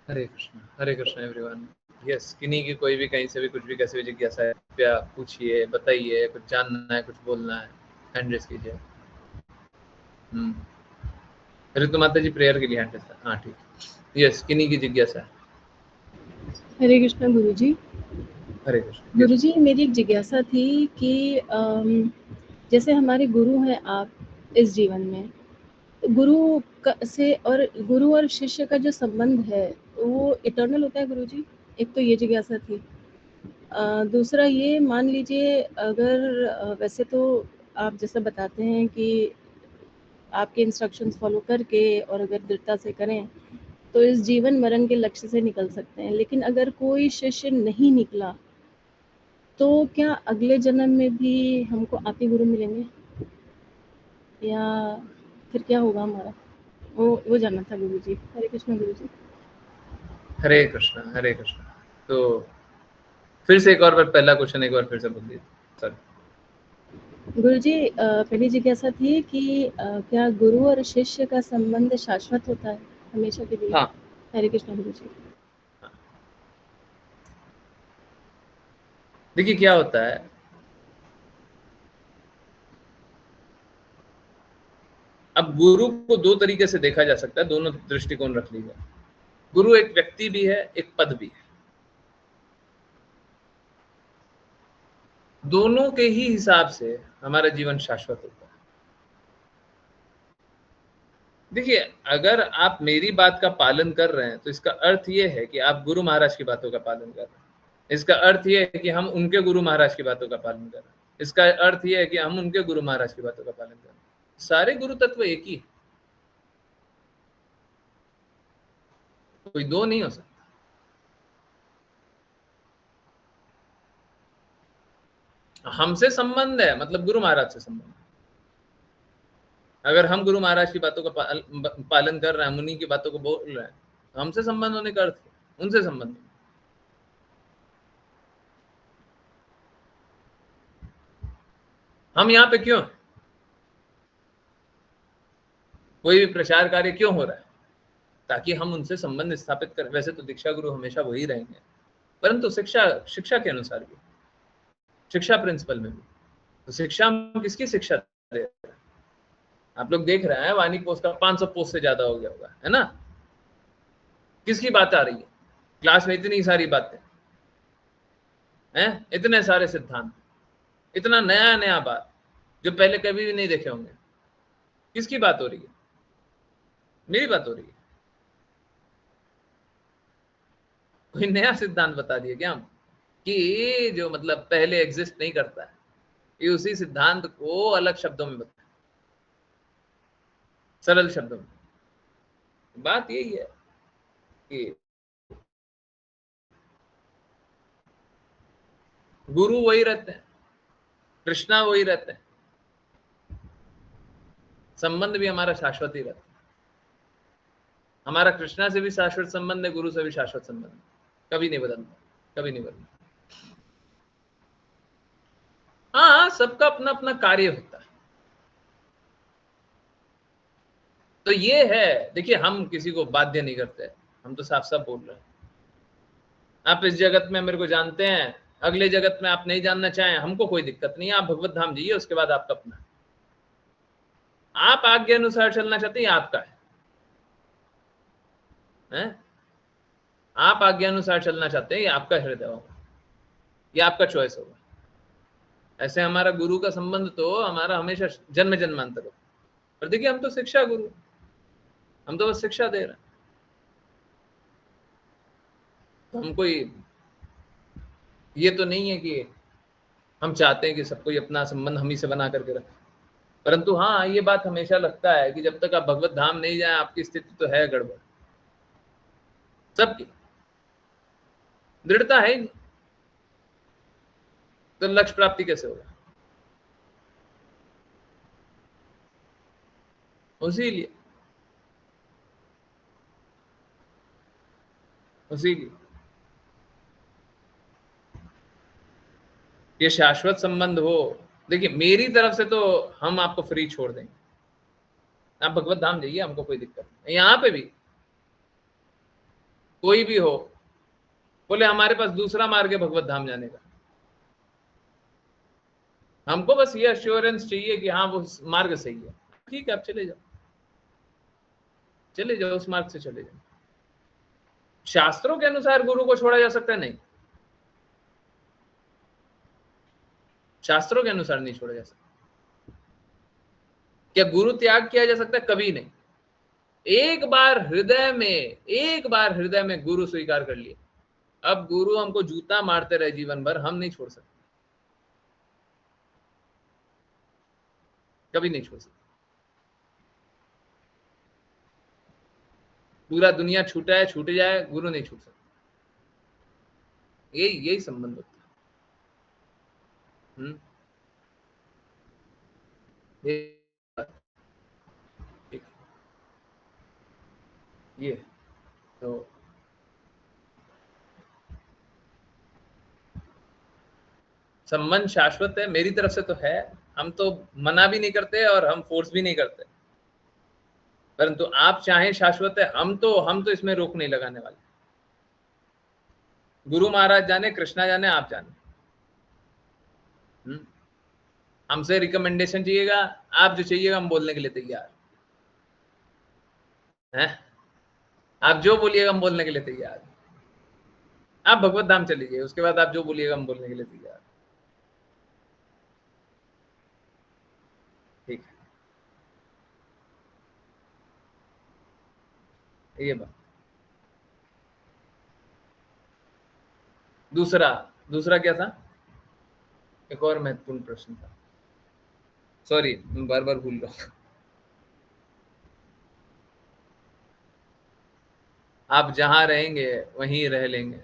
हरे कृष्ण एवरीवन। यस, किन्हीं की कोई भी कहीं से भी कुछ भी कैसे भी जिज्ञासा है, कृपया पूछिए, बताइए, कुछ जानना है, कुछ बोलना है, हैंड रेस कीजिए। ऋतु माता जी प्रेयर के लिए हैंड रेस है। हाँ ठीक, यस, किन्हीं की जिज्ञासा है। हरे कृष्ण गुरुजी। हरे कृष्ण। गुरुजी, मेरी एक जिज्ञासा थी कि जैसे हमारे गुरु हैं आप इस जीवन में, गुरु से और गुरु और शिष्य का जो संबंध है वो इटर्नल होता है गुरुजी? एक तो ये जिज्ञासा थी। दूसरा ये, मान लीजिए अगर वैसे तो आप जैसा बताते हैं कि आपके इंस्ट्रक्शंस फॉलो करके और अगर दृढ़ता से करें तो इस जीवन मरण के लक्ष्य से निकल सकते हैं, लेकिन अगर कोई शिष्य नहीं निकला तो क्या अगले जन्म में भी हमको आप ही गुरु मिलेंगे या फिर क्या होगा हमारा? वो जानना था गुरुजी। हरे कृष्ण गुरुजी। हरे कृष्ण। हरे कृष्ण। तो फिर से एक और बार पहला क्वेश्चन एक बार फिर से बोल दीजिए सर। गुरुजी, पहली जिज्ञासा थी कि क्या गुरु और शिष्य का संबंध शाश्वत होता है हमेशा के लिए? हाँ। हरे कृष्ण गुरुजी। देखिए क्या होता है, अब गुरु को दो तरीके से देखा जा सकता है, दोनों दृष्टिकोण रख लीजिए। गुरु एक व्यक्ति भी है, एक पद भी है। दोनों के ही हिसाब से हमारा जीवन शाश्वत होता है। देखिए, अगर आप मेरी बात का पालन कर रहे हैं तो इसका अर्थ ये है कि आप गुरु महाराज की बातों का पालन कर रहे हैं। इसका अर्थ ये है कि हम उनके गुरु महाराज की बातों का पालन कर रहे हैं। इसका अर्थ ये है कि हम उनके गुरु महाराज की बातों का पालन कर रहे हैं। सारे गुरु तत्व एक ही है, कोई दो नहीं हो सकता। हमसे संबंध है मतलब गुरु महाराज से संबंध है। अगर हम गुरु महाराज की बातों का पालन कर रहे हैं, हम उन्हीं की बातों को बोल रहे हैं, तो हमसे संबंध होने का अर्थ उनसे संबंध। हम यहाँ पे क्यों? कोई भी प्रचार कार्य क्यों हो रहा है? ताकि हम उनसे संबंध स्थापित करें। वैसे तो दीक्षा गुरु हमेशा वही रहेंगे, परंतु शिक्षा के अनुसार भी, शिक्षा प्रिंसिपल में भी। तो शिक्षा हम किसकी शिक्षा दे रहे हैं? आप लोग देख रहे हैं वाणी पोस्ट का 500 पोस्ट से ज्यादा हो गया होगा, है ना? किसकी बात आ रही है क्लास में? इतनी सारी बातें हैं, इतने सारे सिद्धांत, इतना नया नया बात जो पहले कभी भी नहीं देखे होंगे। किसकी बात हो रही है? मेरी बात हो रही है। कोई नया सिद्धांत बता दिए क्या हम कि जो मतलब पहले एग्जिस्ट नहीं करता है, ये उसी सिद्धांत को अलग शब्दों में बताए, सरल शब्दों में। बात यही है कि गुरु वही रहते हैं, कृष्णा वही रहते हैं, संबंध भी हमारा शाश्वत ही रहता है। हमारा कृष्णा से भी शाश्वत संबंध है, गुरु से भी शाश्वत संबंध है, कभी नहीं बदलता, कभी नहीं बदलता। हाँ, सबका अपना अपना कार्य होता है। तो ये है, देखिए हम किसी को बाध्य नहीं करते, हम तो साफ साफ बोल रहे हैं। आप इस जगत में मेरे को जानते हैं, अगले जगत में आप नहीं जानना चाहें, हमको कोई दिक्कत नहीं है। आप भगवत धाम जाइए, उसके बाद आपका अपना। आप आज्ञा अनुसार चलना चाहते हैं, आपका है? आप आज्ञा अनुसार चलना चाहते हैं, ये आपका हृदय होगा, ये आपका चॉइस होगा। ऐसे हमारा गुरु का संबंध तो हमारा हमेशा जन्म जन्मांतर हो। पर देखिए हम तो शिक्षा गुरु, हम तो बस शिक्षा दे रहे हैं। तो हम कोई ये तो नहीं है कि हम चाहते हैं कि सब कोई अपना संबंध हम ही से बना करके रखे। परंतु हाँ, ये बात हमेशा लगता है कि जब तक आप भगवत धाम नहीं जाए, आपकी स्थिति तो है गड़बड़, सबकी दृढ़ता है ही नहीं, तो लक्ष्य प्राप्ति कैसे होगा? उसीलिए ये शाश्वत संबंध हो। देखिए मेरी तरफ से तो हम आपको फ्री छोड़ देंगे, आप भगवत धाम जाइए, हमको कोई दिक्कत नहीं। यहाँ पे भी कोई भी हो, बोले हमारे पास दूसरा मार्ग है भगवत धाम जाने का, हमको बस ये अश्योरेंस चाहिए कि हाँ वो मार्ग सही है, ठीक है आप चले जाओ, चले जाओ, उस मार्ग से चले जाओ। शास्त्रों के अनुसार गुरु को छोड़ा जा सकता है? नहीं, शास्त्रों के अनुसार नहीं छोड़ा जा सकता। क्या गुरु त्याग किया जा सकता है? कभी नहीं। एक बार हृदय में गुरु स्वीकार कर लिए, अब गुरु हमको जूता मारते रहे जीवन भर, हम नहीं छोड़ सकते, कभी नहीं छोड़ सकते। पूरा दुनिया छूटा है, छूट जाए, गुरु नहीं छूट सकता। यही संबंध होता है। ये तो संबंध शाश्वत है, मेरी तरफ से तो है। हम तो मना भी नहीं करते और हम फोर्स भी नहीं करते, परंतु आप चाहें शाश्वत है, हम तो इसमें रोक नहीं लगाने वाले। गुरु महाराज जाने, कृष्णा जाने, आप जाने। हमसे रिकमेंडेशन चाहिएगा, आप जो चाहिएगा हम बोलने के लिए तैयार हैं। आप जो बोलिएगा हम बोलने के लिए तैयार। आप भगवत धाम चलीजिए, उसके बाद आप जो बोलिएगा हम बोलने के लिए तैयार। ठीक है, ये बात। दूसरा क्या था? एक और महत्वपूर्ण प्रश्न था, सॉरी मैं बार बार भूल रहा हूं। आप जहां रहेंगे वहीं रह लेंगे,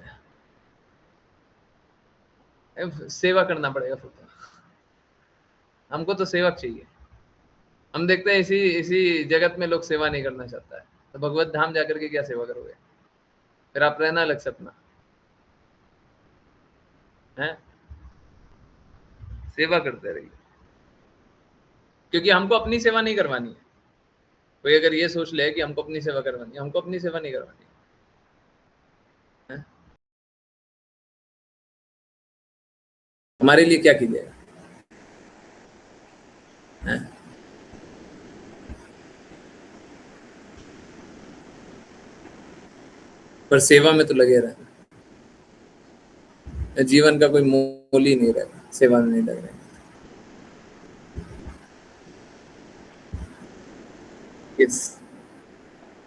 सेवा करना पड़ेगा फिर तो। हमको तो सेवक चाहिए। हम देखते हैं इसी जगत में लोग सेवा नहीं करना चाहता है, तो भगवत धाम जाकर के क्या सेवा करोगे? फिर आप रहना अलग सपना है, सेवा करते रहिए, क्योंकि हमको अपनी सेवा नहीं करवानी है, कोई अगर ये सोच ले कि हमको अपनी सेवा करवानी, हमको अपनी सेवा नहीं करवानी है? हमारे लिए क्या कीजिएगा? पर सेवा में तो लगे रहना, जीवन का कोई मोल ही नहीं रहेगा सेवा में नहीं लग रहे। यस,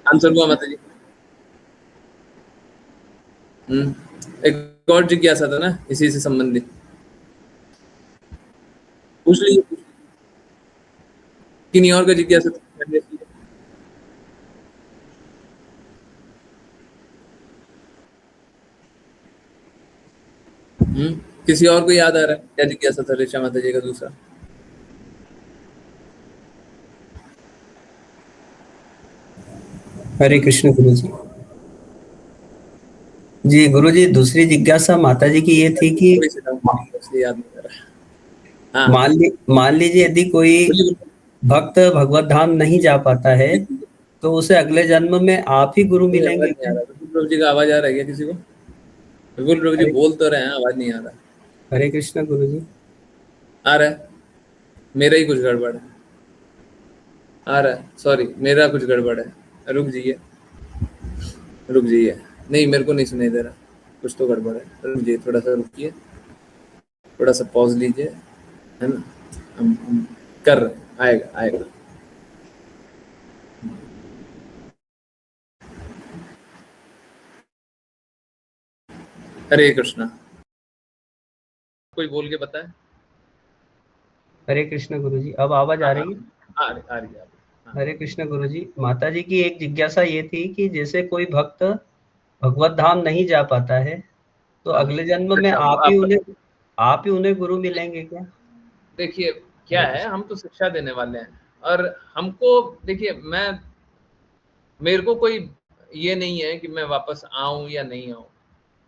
आंसर हुआ माता जी। एक और जिज्ञासा था ना इसी से संबंधित, पूछ लीजिए। किन्हीं और का जिज्ञासा था? किसी और को याद आ रहा है क्या जिज्ञासा था ऋचा माता जी का दूसरा? हरे कृष्ण गुरुजी। जी गुरुजी, दूसरी जिज्ञासा माता जी की ये थी कि याद नहीं आ रहा। हाँ, मान लीजिए यदि कोई भक्त भगवत धाम नहीं जा पाता है तो उसे अगले जन्म में आप ही गुरु मिलेंगे क्या? प्रभु जी का आवाज आ रहा है क्या किसी को? बिल्कुल प्रभु जी बोल तो रहे हैं, आवाज नहीं आ रहा। हरे कृष्ण गुरुजी। आ रहा है, मेरा ही कुछ गड़बड़ है। आ रहा है, सॉरी मेरा कुछ गड़बड़ है। रुक जाइए, रुक जाइए, नहीं मेरे को नहीं सुनाई दे रहा, कुछ तो गड़बड़ है। रुक जाइए, थोड़ा सा रुकिए, थोड़ा सा पॉज लीजिए, है ना? हम कर रहे हैं, आएगा आएगा। हरे कृष्णा, कोई बोल के बताए। हरे कृष्ण गुरुजी, अब आवाज आ रही है? आ रही है। हरे कृष्ण गुरुजी, माता जी की एक जिज्ञासा ये थी कि जैसे कोई भक्त भगवत धाम नहीं जा पाता है तो अगले जन्म में आप ही उन्हें गुरु मिलेंगे क्या? देखिए क्या है, हम तो शिक्षा देने वाले हैं और हमको देखिए, मेरे को कोई ये नहीं है कि मैं वापस आऊं या नहीं आऊं,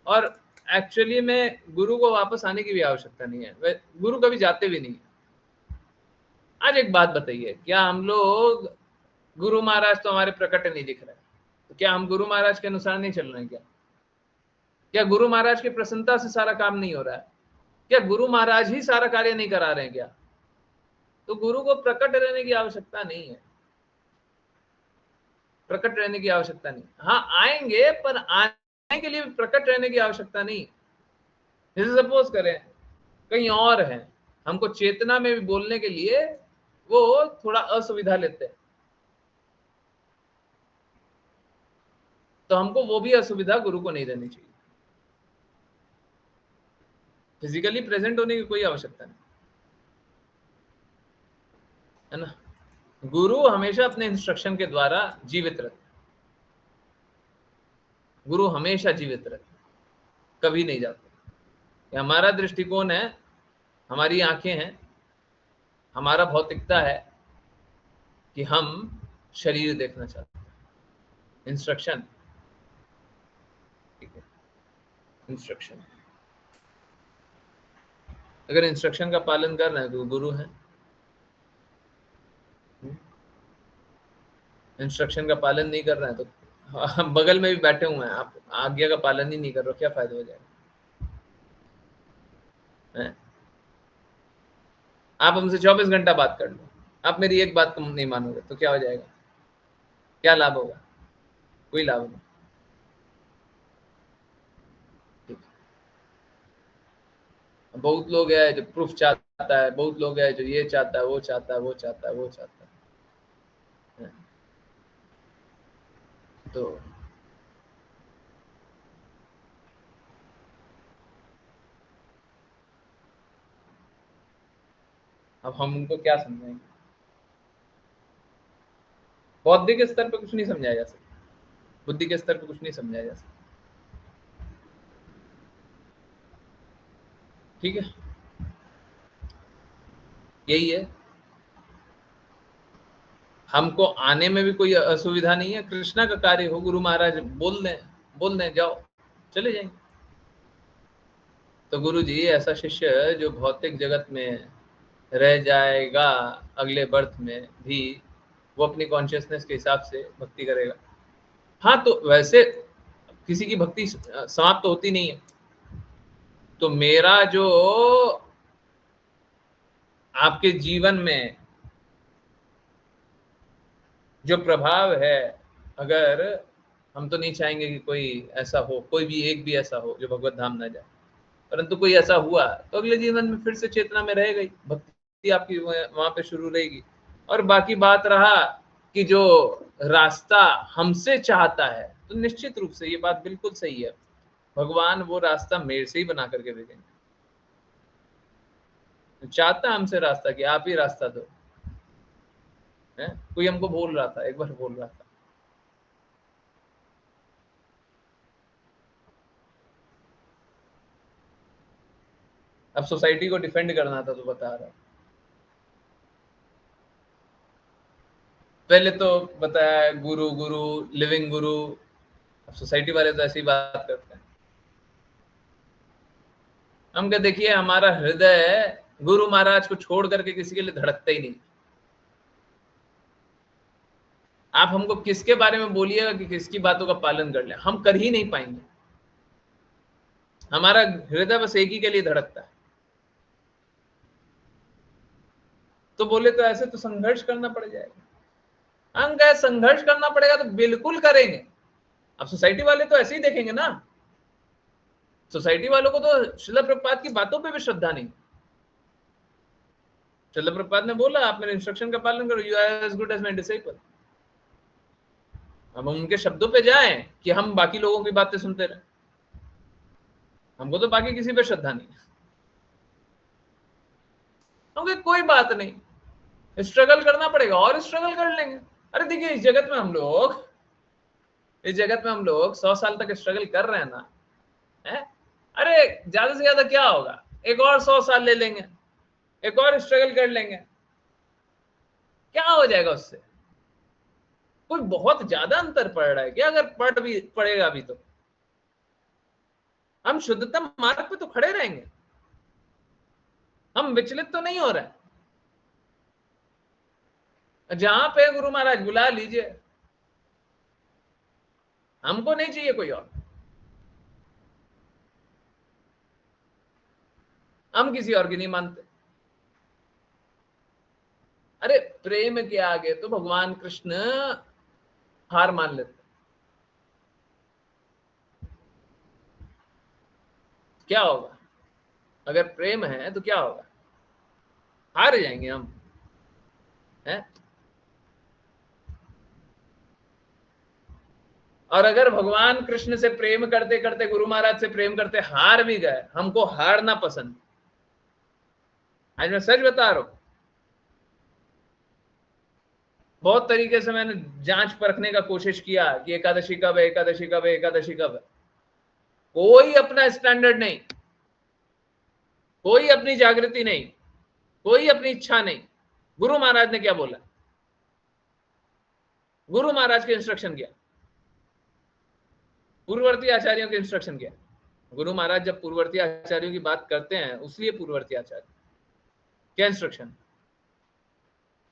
और एक्चुअली में गुरु को वापस आने की भी आवश्यकता नहीं है, गुरु कभी जाते भी नहीं है। आज एक बात बताइए, क्या हम लोग, गुरु महाराज तो हमारे प्रकट नहीं दिख रहे, तो क्या हम गुरु महाराज के अनुसार नहीं चल रहे हैं? क्या गुरु महाराज की प्रसन्नता से सारा काम नहीं हो रहा है? क्या गुरु महाराज ही सारा कार्य नहीं करा रहे हैं क्या? तो गुरु को प्रकट रहने की आवश्यकता नहीं है, प्रकट रहने की आवश्यकता नहीं। हाँ आएंगे, पर आने के लिए प्रकट रहने की आवश्यकता नहीं। जैसे सपोज करें कहीं और है, हमको चेतना में भी बोलने के लिए वो थोड़ा असुविधा लेते हैं, तो हमको वो भी असुविधा गुरु को नहीं देनी चाहिए। फिजिकली प्रेजेंट होने की कोई आवश्यकता नहीं है ना। गुरु हमेशा अपने इंस्ट्रक्शन के द्वारा जीवित रहते, गुरु हमेशा जीवित रहते, कभी नहीं जाते। हमारा दृष्टिकोण है, हमारी आंखें हैं, हमारा भौतिकता है कि हम शरीर देखना चाहते हैं। इंस्ट्रक्शन, ठीक है, इंस्ट्रक्शन, अगर इंस्ट्रक्शन का पालन कर रहे हैं तो गुरु हैं। इंस्ट्रक्शन का पालन नहीं कर रहे हैं तो बगल में भी बैठे हुए हैं, आप आज्ञा का पालन ही नहीं कर रहे, क्या फायदा हो जाएगा? आप हमसे 24 घंटा बात कर लो, आप मेरी एक बात को नहीं मानोगे तो क्या हो जाएगा? क्या लाभ होगा? कोई लाभ नहीं। बहुत लोग है जो प्रूफ चाहता है, बहुत लोग है जो ये चाहता है, वो चाहता है, वो चाहता है, वो चाहता है। तो अब हम उनको क्या समझाएंगे? बौद्धिक स्तर पे कुछ नहीं समझाया जा सकता, बुद्धि के स्तर पे कुछ नहीं समझाया जा सकता, ठीक है? यही है, हमको आने में भी कोई असुविधा नहीं है। कृष्णा का कार्य हो, गुरु महाराज बोल दें जाओ, चले जाएंगे। तो गुरु जी ऐसा शिष्य जो भौतिक जगत में रह जाएगा अगले बर्थ में भी, वो अपनी कॉन्शियसनेस के हिसाब से भक्ति करेगा। हाँ, तो वैसे किसी की भक्ति समाप्त तो होती नहीं है। तो मेरा जो आपके जीवन में जो प्रभाव है, अगर हम तो नहीं चाहेंगे कि कोई ऐसा हो, कोई भी एक भी ऐसा हो जो भगवत धाम ना जाए, परंतु कोई ऐसा हुआ तो अगले जीवन में फिर से चेतना में रह गई, भक्ति आपकी वहां पे शुरू रहेगी। और बाकी बात रहा कि जो रास्ता हमसे चाहता है, तो निश्चित रूप से ये बात बिल्कुल सही है, भगवान वो रास्ता मेरे से ही बना करके भेजेंगे। चाहता हमसे रास्ता कि आप ही रास्ता दो। है? कोई हमको बोल रहा था, एक बार बोल रहा था, अब सोसाइटी को डिफेंड करना था तो बता रहा, पहले तो बताया गुरु गुरु लिविंग गुरु, अब सोसाइटी वाले तो ऐसी बात करते हैं। हम क्या, देखिए हमारा हृदय गुरु महाराज को छोड़ करके किसी के लिए धड़कता ही नहीं। आप हमको किसके बारे में बोलिएगा कि किसकी बातों का पालन कर ले, हम कर ही नहीं पाएंगे। हमारा हृदय बस एक ही के लिए धड़कता है। तो बोले तो ऐसे तो संघर्ष करना पड़ जाएगा। हम कहे संघर्ष करना पड़ेगा तो बिल्कुल करेंगे। अब सोसाइटी वाले तो ऐसे ही देखेंगे ना, सोसाइटी वालों को तो श्रील प्रभुपाद की बातों पे भी श्रद्धा नहीं। श्रील प्रभुपाद ने बोला आप मेरे इंस्ट्रक्शन का पालन करो, you are as good as my disciple. अब हम उनके शब्दों पे जाएं कि हम बाकी लोगों की बातें सुनते रहे, हमको तो बाकी किसी पे श्रद्धा नहीं। हमको कोई बात नहीं, स्ट्रगल करना पड़ेगा और स्ट्रगल कर लेंगे। अरे देखिए इस जगत में हम लोग 100 साल तक स्ट्रगल कर रहे हैं ना, है? अरे ज्यादा से ज्यादा क्या होगा, एक और 100 साल ले लेंगे, एक और स्ट्रगल कर लेंगे, क्या हो जाएगा उससे? कोई बहुत ज्यादा अंतर पड़ रहा है क्या? अगर पड़ेगा अभी तो हम शुद्धतम मार्ग पे तो खड़े रहेंगे, हम विचलित तो नहीं हो रहे। जहां पे गुरु महाराज बुला लीजिए, हमको नहीं चाहिए कोई और, हम किसी और की नहीं मानते। अरे प्रेम के आगे तो भगवान कृष्ण हार मान लेते। क्या होगा अगर प्रेम है तो क्या होगा? हार जाएंगे हम, है? और अगर भगवान कृष्ण से प्रेम करते करते, गुरु महाराज से प्रेम करते हार भी गए, हमको हारना पसंद। आज मैं सच बता रहा हूं, बहुत तरीके से मैंने जांच परखने का कोशिश किया कि एकादशी कब है, एकादशी कब है, एकादशी कब है। कोई अपना स्टैंडर्ड नहीं, कोई अपनी जागृति नहीं, कोई अपनी इच्छा नहीं। गुरु महाराज ने क्या बोला, गुरु महाराज के इंस्ट्रक्शन किया, पूर्ववर्ती आचार्यों के इंस्ट्रक्शन किया। गुरु महाराज जब पूर्ववर्ती आचार्यों की बात करते हैं, उसलिए पूर्ववर्ती आचार्य क्या इंस्ट्रक्शन,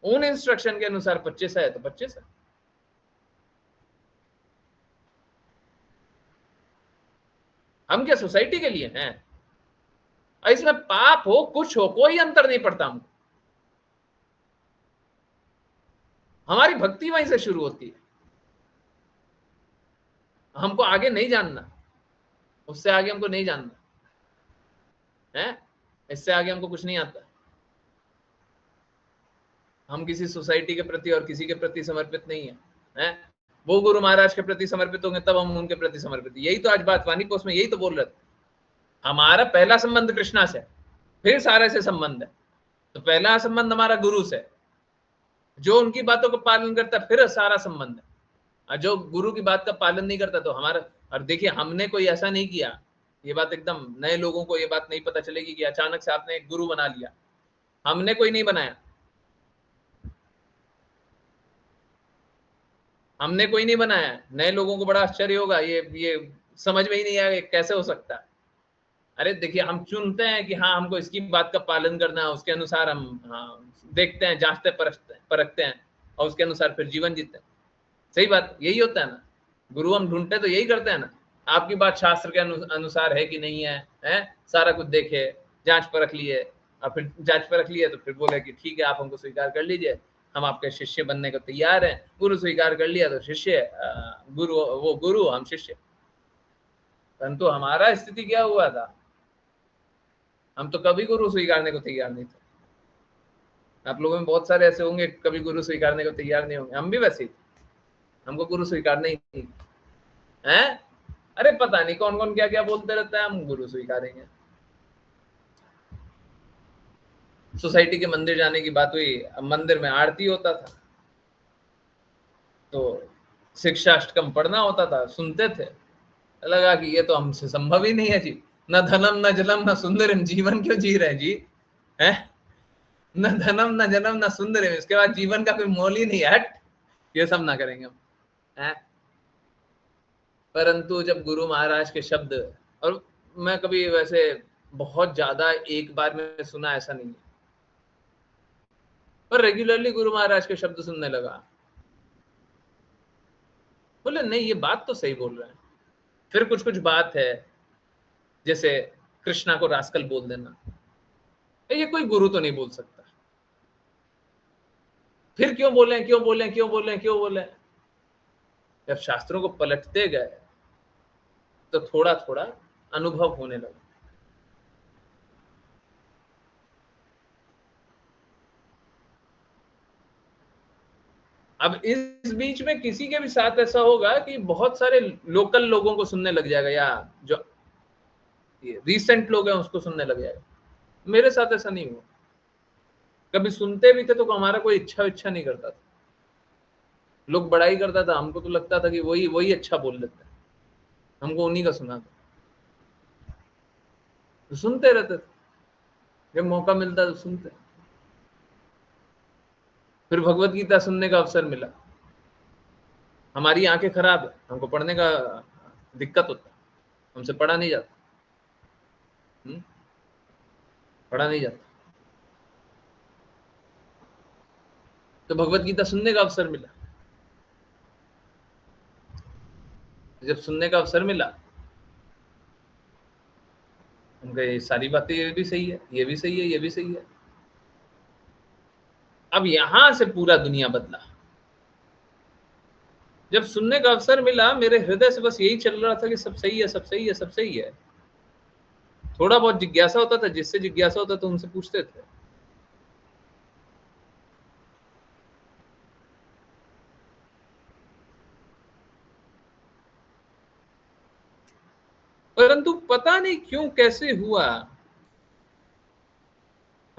उन इंस्ट्रक्शन के अनुसार 25 है तो 25 है। हम क्या सोसाइटी के लिए हैं? इसमें पाप हो कुछ हो कोई अंतर नहीं पड़ता हमको। हमारी भक्ति वहीं से शुरू होती है। हमको आगे नहीं जानना, उससे आगे हमको नहीं जानना है, इससे आगे हमको कुछ नहीं आता। हम किसी सोसाइटी के प्रति और किसी के प्रति समर्पित नहीं है? वो गुरु महाराज के प्रति समर्पित होंगे तब हम उनके प्रति समर्पित। यही तो आज बात वाणी पोस्ट में यही तो बोल रहे थे, हमारा पहला संबंध कृष्णा से, फिर सारे से संबंध है। तो पहला संबंध हमारा गुरु से, जो उनकी बातों का पालन करता है, फिर सारा संबंध है। और जो गुरु की बात का पालन नहीं करता तो हमारा, और देखिए हमने कोई ऐसा नहीं किया, ये बात एकदम नए लोगों को ये बात नहीं पता चलेगी कि अचानक से आपने एक गुरु बना लिया। हमने कोई नहीं बनाया, हमने कोई नहीं बनाया। नए लोगों को बड़ा आश्चर्य होगा, ये समझ में ही नहीं आएगा कैसे हो सकता है। अरे देखिए हम चुनते हैं कि हाँ हमको इसकी बात का पालन करना है, उसके अनुसार हम हाँ देखते हैं, जांचते परखते हैं। और उसके अनुसार फिर जीवन जीते हैं। सही बात, यही होता है ना, गुरु हम ढूंढते तो यही करते हैं ना। आपकी बात शास्त्र के अनुसार है कि नहीं है, सारा कुछ देखे, जांच परख लिए, और फिर जांच परख लिए तो फिर बोले कि ठीक है आप हमको स्वीकार कर लीजिए, हम आपके शिष्य बनने को तैयार हैं। गुरु स्वीकार कर लिया तो शिष्य, गुरु वो गुरु, हम शिष्य। परंतु हमारा स्थिति क्या हुआ था, हम तो कभी गुरु स्वीकारने को तैयार नहीं थे। आप लोगों में बहुत सारे ऐसे होंगे कभी गुरु स्वीकारने को तैयार नहीं होंगे, हम भी वैसे ही, हमको गुरु स्वीकारना ही नहीं है। अरे पता नहीं कौन कौन क्या क्या बोलते रहता है, हम गुरु स्वीकारेंगे। सोसाइटी के मंदिर जाने की बात हुई, अब मंदिर में आरती होता था तो शिक्षाष्टकम पढ़ना होता था, सुनते थे, लगा कि ये तो हमसे संभव ही नहीं है जी, न धनम न जलम न सुंदरम, जीवन क्यों जी रहे हैं जी, है न धनम न जलम न सुंदरम, इसके बाद जीवन का कोई मोल ही नहीं है, हट, ये सब ना करेंगे हम, है। परंतु जब गुरु महाराज के शब्द, और मैं कभी वैसे बहुत ज्यादा एक बार में सुना ऐसा नहीं है, पर रेगुलरली गुरु महाराज के शब्द सुनने लगा, बोले नहीं ये बात तो सही बोल रहे हैं। फिर कुछ कुछ बात है, जैसे कृष्णा को रास्कल बोल देना, ये कोई गुरु तो नहीं बोल सकता। फिर क्यों बोले क्यों बोले क्यों बोले क्यों बोले, जब शास्त्रों को पलटते गए तो थोड़ा थोड़ा अनुभव होने लगा। अब इस बीच में किसी के भी साथ ऐसा होगा कि बहुत सारे लोकल लोगों को सुनने लग जाएगा, या जो रिसेंट लोग हैं उसको सुनने लग जाएगा। मेरे साथ ऐसा नहीं हुआ, कभी सुनते भी थे तो हमारा कोई इच्छा नहीं करता था, लोग बड़ाई करता था, हमको तो लगता था कि वही वही अच्छा बोल लेते हैं, हमको उन्हीं का सुना था, तो सुनते रहते थे, जब मौका मिलता तो सुनते। फिर भगवत गीता सुनने का अवसर मिला, हमारी आंखें खराब है, हमको पढ़ने का दिक्कत होता है, हमसे पढ़ा नहीं जाता, पढ़ा नहीं जाता, तो भगवत गीता सुनने का अवसर मिला। जब सुनने का अवसर मिला, उनका ये सारी बातें, ये भी सही है, ये भी सही है, ये भी सही है। अब यहां से पूरा दुनिया बदला। जब सुनने का अवसर मिला, मेरे हृदय से बस यही चल रहा था कि सब सही है, सब सही है, सब सही है। थोड़ा बहुत जिज्ञासा होता था, जिससे जिज्ञासा होता था उनसे पूछते थे। परंतु पता नहीं क्यों कैसे हुआ,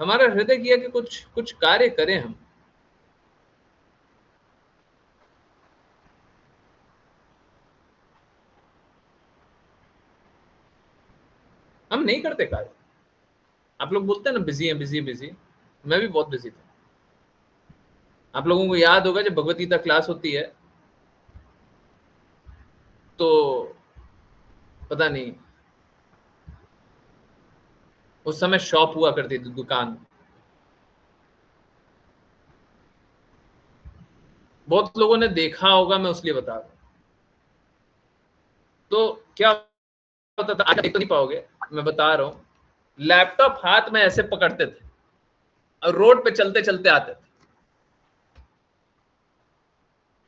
हमारा हृदय किया कि कुछ कुछ कार्य करें हम नहीं करते कार्य। आप लोग बोलते हैं ना बिजी है, बिजी बिजी, मैं भी बहुत बिजी था। आप लोगों को याद होगा जब भगवत गीता क्लास होती है तो पता नहीं, उस समय शॉप हुआ करती थी, दुकान, बहुत लोगों ने देखा होगा, मैं उसलिए बता रहा हूं। तो क्या होता था, आज देख तो नहीं पाओगे, मैं बता रहा हूं, लैपटॉप हाथ में ऐसे पकड़ते थे और रोड पे चलते चलते आते थे,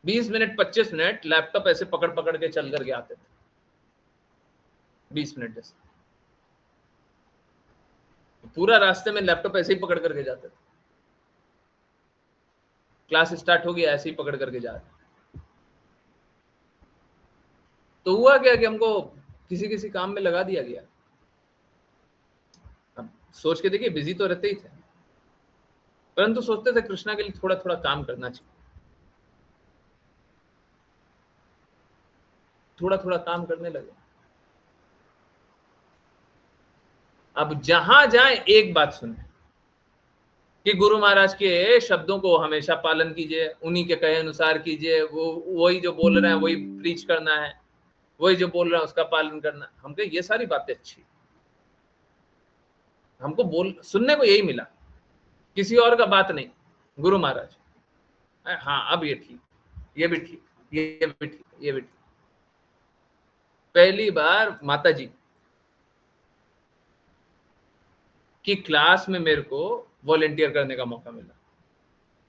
20 मिनट 25 मिनट लैपटॉप ऐसे पकड़ पकड़ के चल करके आते थे, 20 मिनट जैसे, पूरा रास्ते में लैपटॉप ऐसे ही पकड़ करके जाते थे। क्लास स्टार्ट हो गया, ऐसे ही पकड़ करके जा रहे। तो हुआ क्या कि हमको किसी किसी काम में लगा दिया गया। अब सोच के देखिए, बिजी तो रहते ही थे, परंतु सोचते थे कृष्णा के लिए थोड़ा थोड़ा काम करना चाहिए, थोड़ा थोड़ा काम करने लगे। अब जहां जाए एक बात सुने कि गुरु महाराज के शब्दों को हमेशा पालन कीजिए, उन्हीं के कहे अनुसार कीजिए, वो वही जो बोल रहे हैं वही प्रीच करना है, वही जो बोल रहे हैं उसका पालन करना। हम कहे ये सारी बातें अच्छी, हमको बोल सुनने को यही मिला, किसी और का बात नहीं, गुरु महाराज। हाँ अब ये ठीक, ये भी ठीक, ये भी ठीक, ये भी ठीक। पहली बार माता जी की क्लास में मेरे को वॉलेंटियर करने का मौका मिला।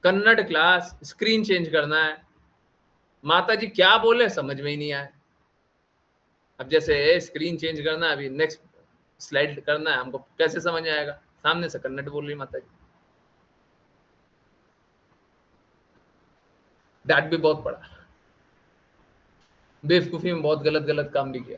कन्नड़ क्लास, स्क्रीन चेंज करना है, माता जी क्या बोले समझ में ही नहीं आया। अब जैसे स्क्रीन चेंज करना है, अभी नेक्स्ट स्लाइड करना है, हमको कैसे समझ आएगा? सामने से कन्नड़ बोल रही माता जी, डांट भी बहुत पड़ा, बेवकूफी में बहुत गलत गलत काम भी किया।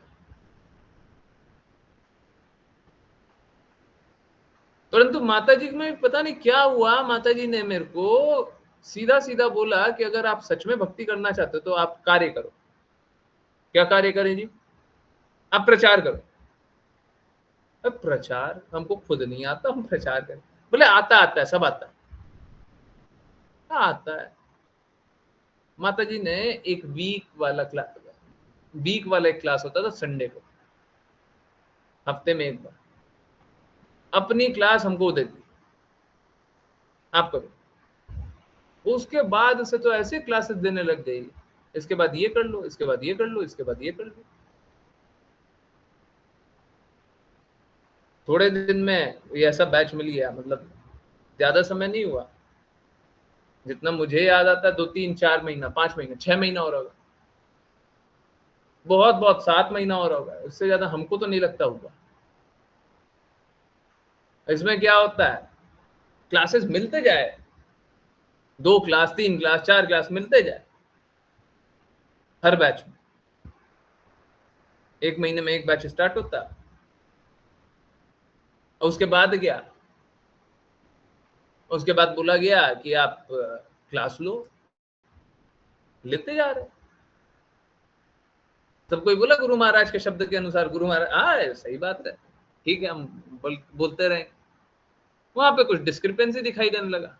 परंतु माता जी में पता नहीं क्या हुआ, माता जी ने मेरे को सीधा सीधा बोला कि अगर आप सच में भक्ति करना चाहते हो तो आप कार्य करो। क्या कार्य करें जी? आप प्रचार करो। अब प्रचार हमको खुद नहीं आता, हम प्रचार करें? बोले आता है, सब आता है। हाँ आता है। माता जी ने एक वीक वाला एक क्लास होता था संडे को, हफ्ते में एक बार अपनी क्लास हमको देती, आप करो। उसके बाद से तो ऐसे क्लासेस देने लग गई, इसके बाद ये कर लो, इसके बाद ये कर लो, इसके बाद ये कर लो। थोड़े दिन में ये ऐसा बैच मिल गया, मतलब ज्यादा समय नहीं हुआ, जितना मुझे याद आता है 2 3 4 महीना, 5 महीना, 6 महीना हो रहा होगा, बहुत बहुत 7 महीना हो रहा होगा, उससे ज्यादा हमको तो नहीं लगता होगा। इसमें क्या होता है, क्लासेस मिलते जाए, 2 क्लास 3 क्लास 4 क्लास मिलते जाए हर बैच में। 1 महीने में एक बैच स्टार्ट होता है, और उसके बाद क्या, उसके बाद बोला गया कि आप क्लास लो, लेते जा रहे। सब कोई बोला गुरु महाराज के शब्द के अनुसार, गुरु महाराज हाँ सही बात है, ठीक है, हम बोलते रहे। वहां पे कुछ डिस्क्रिपेंसी दिखाई देने लगा।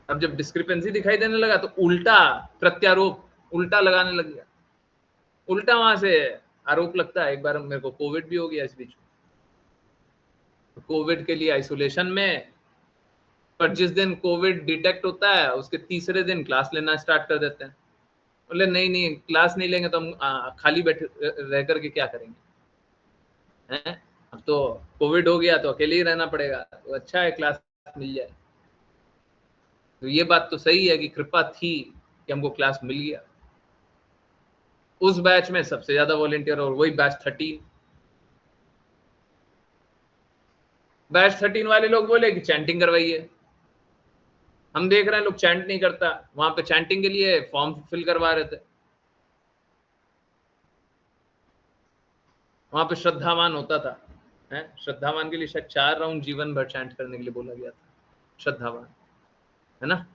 अब जब डिस्क्रिपेंसी दिखाई देने लगा तो उल्टा प्रत्यारोप उल्टा लगाने लग गया। उल्टा वहां से आरोप लगता है। एक बार मेरे को कोविड भी हो गया इस बीच। कोविड के लिए आइसोलेशन में, पर जिस दिन कोविड डिटेक्ट होता है उसके तीसरे दिन क्लास लेना स्टार्ट कर देते हैं। बोले नहीं नहीं, क्लास नहीं लेंगे तो हम खाली बैठे रह करके क्या करेंगे, हैं? अब तो कोविड हो गया तो अकेले ही रहना पड़ेगा, तो अच्छा है क्लास मिल जाए। तो ये बात तो सही है कि कृपा थी कि हमको क्लास मिल गया। उस बैच में सबसे ज्यादा वॉलेंटियर, और वही बैच 13। बैच 13 वाले लोग बोले कि चैंटिंग करवाइए। हम देख रहे हैं लोग चैंट नहीं करता, वहां पे चैंटिंग के लिए फॉर्म फिल करवा रहे थे। वहां पे श्रद्धावान होता था, है श्रद्धावान के लिए शायद 4 राउंड जीवन भर चैंट करने के लिए बोला गया था, श्रद्धावान, है ना।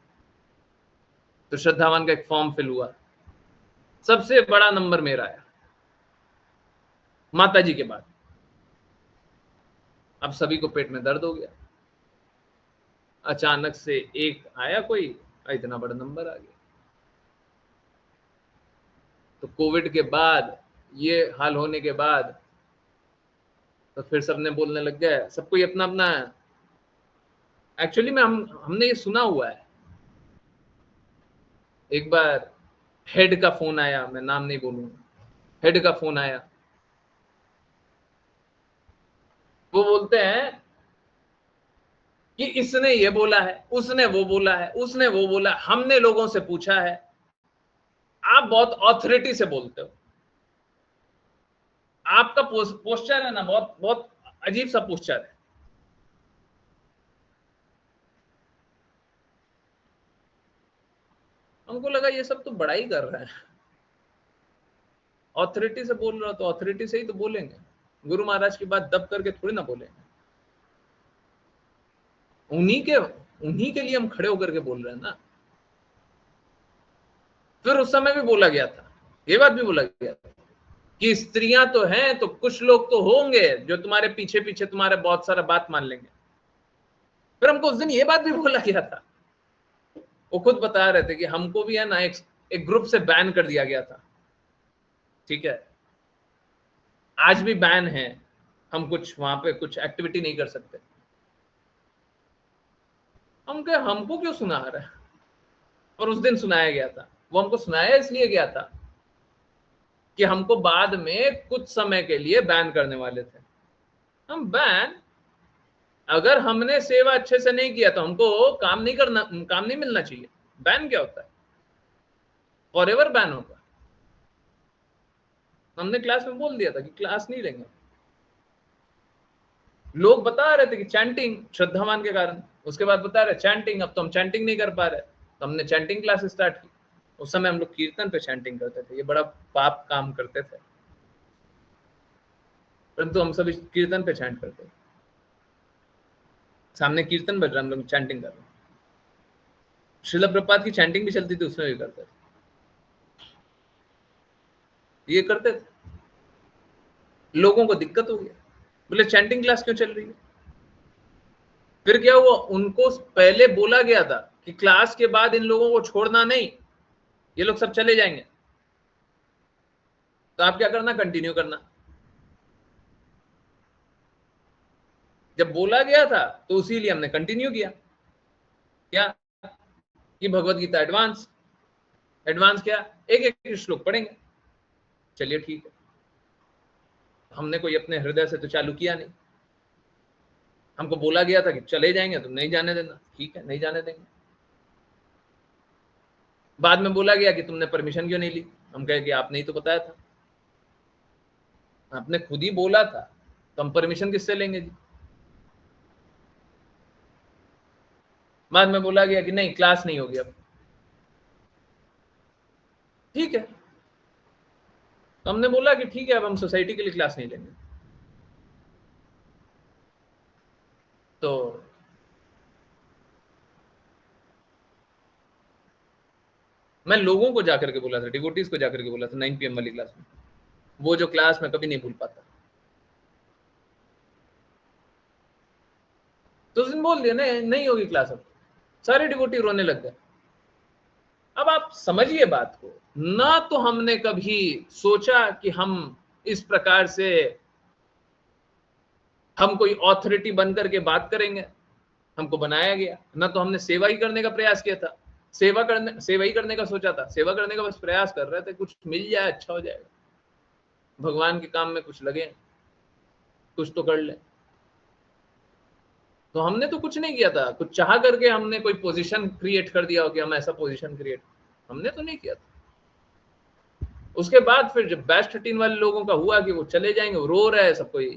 तो श्रद्धावान का एक फॉर्म फिल हुआ, सबसे बड़ा नंबर मेरा आया माता जी के बाद। अब सभी को पेट में दर्द हो गया, अचानक से एक आया कोई, इतना बड़ा नंबर आ गया। तो कोविड के बाद, ये हाल होने के बाद, तो फिर सबने बोलने लग गए, सब कोई अपना अपना। एक्चुअली में हमने ये सुना हुआ है। एक बार हेड का फोन आया, मैं नाम नहीं बोलूंगा, हेड का फोन आया, वो बोलते हैं कि इसने ये बोला है, उसने वो बोला है, उसने वो बोला, हमने लोगों से पूछा है। आप बहुत ऑथोरिटी से बोलते हो, आपका पोस्चर है ना, बहुत बहुत अजीब सा पोस्चर है। हमको लगा ये सब तो बड़ा ही कर रहा है, ऑथोरिटी से बोल रहा तो ऑथोरिटी से ही तो बोलेंगे, गुरु महाराज की बात दब करके थोड़ी ना बोलेंगे। उन्हीं के लिए हम खड़े होकर के बोल रहे हैं ना। फिर उस समय भी बोला गया था, ये बात भी बोला गया था कि स्त्रियां तो हैं, तो कुछ लोग तो होंगे जो तुम्हारे पीछे पीछे तुम्हारे बहुत सारा बात मान लेंगे। फिर हमको उस दिन ये बात भी बोला गया था, वो खुद बता रहे थे कि हमको भी है ना एक ग्रुप से बैन कर दिया गया था, ठीक है, आज भी बैन है, हम कुछ वहां पे कुछ एक्टिविटी नहीं कर सकते। हम कहे हमको क्यों सुना रहा है, और उस दिन सुनाया गया था। वो हमको सुनाया इसलिए गया था कि हमको बाद में कुछ समय के लिए बैन करने वाले थे। हम बैन, अगर हमने सेवा अच्छे से नहीं किया तो हमको काम नहीं मिलना चाहिए। बैन क्या होता है? फॉरएवर बैन होगा। हमने क्लास में बोल दिया था कि क्लास नहीं लेंगे। लोग बता रहे थे कि चैंटिंग श्रद्धावान के कारण, उसके बाद बता रहे चैंटिंग, अब तो हम चैंटिंग नहीं कर पा रहे, तो हमने चैंटिंग क्लास स्टार्ट की। उस समय हम लोग कीर्तन पे चैंटिंग करते थे, ये बड़ा पाप काम करते थे, परंतु हम सभी कीर्तन पे चैंट करते थे। सामने कीर्तन बज रहा, हम लोग चैंटिंग कर रहे हैं। श्रील प्रपात की चैंटिंग भी चलती थी, उसमें भी करते थे, ये करते थे। लोगों को दिक्कत हो गया, बोले चैंटिंग क्लास क्यों चल रही है? फिर क्या हुआ, उनको पहले बोला गया था कि क्लास के बाद इन लोगों को छोड़ना नहीं, ये लोग सब चले जाएंगे, तो आप क्या करना, कंटिन्यू करना। जब बोला गया था तो उसीलिए हमने कंटिन्यू किया। क्या कि भगवत गीता एडवांस क्या, एक एक श्लोक पढ़ेंगे। चलिए ठीक है, हमने कोई अपने हृदय से तो चालू किया नहीं। हमको बोला गया था कि चले जाएंगे, तुम नहीं जाने देना, ठीक है नहीं जाने देंगे। बाद में बोला गया कि तुमने परमिशन क्यों नहीं ली, हम कहे कि आपने ही तो बताया था, आपने खुद ही बोला था, तो हम परमिशन किससे लेंगे जी। बाद में बोला गया कि नहीं क्लास नहीं होगी अब, ठीक है। तो हमने बोला कि ठीक है, अब हम सोसाइटी के लिए क्लास नहीं लेंगे। तो मैं लोगों को जाकर के बोला था, डिवोटीज को जाकर के बोला था 9 PM वाली क्लास में, वो जो क्लास मैं कभी नहीं भूल पाता। तो उस दिन बोल दिया नहीं होगी क्लास अब, सारे डिवोटी रोने लग गए। अब आप समझिए बात को, ना तो हमने कभी सोचा कि हम इस प्रकार से हम कोई ऑथोरिटी बनकर के बात करेंगे, हमको बनाया गया। ना तो हमने सेवा ही करने का प्रयास किया था, सेवा ही करने का सोचा था, सेवा करने का बस प्रयास कर रहे थे, कुछ मिल जाए अच्छा हो जाएगा, भगवान के काम में कुछ लगे, कुछ तो कर ले। तो हमने तो कुछ नहीं किया था, कुछ चाह करके हमने कोई पोजीशन क्रिएट कर दिया हो कि हम ऐसा पोजीशन क्रिएट, हमने तो नहीं किया था। उसके बाद फिर जब बैच 13 वाले लोगों का हुआ कि वो चले जाएंगे, वो रो रहा है, सब कोई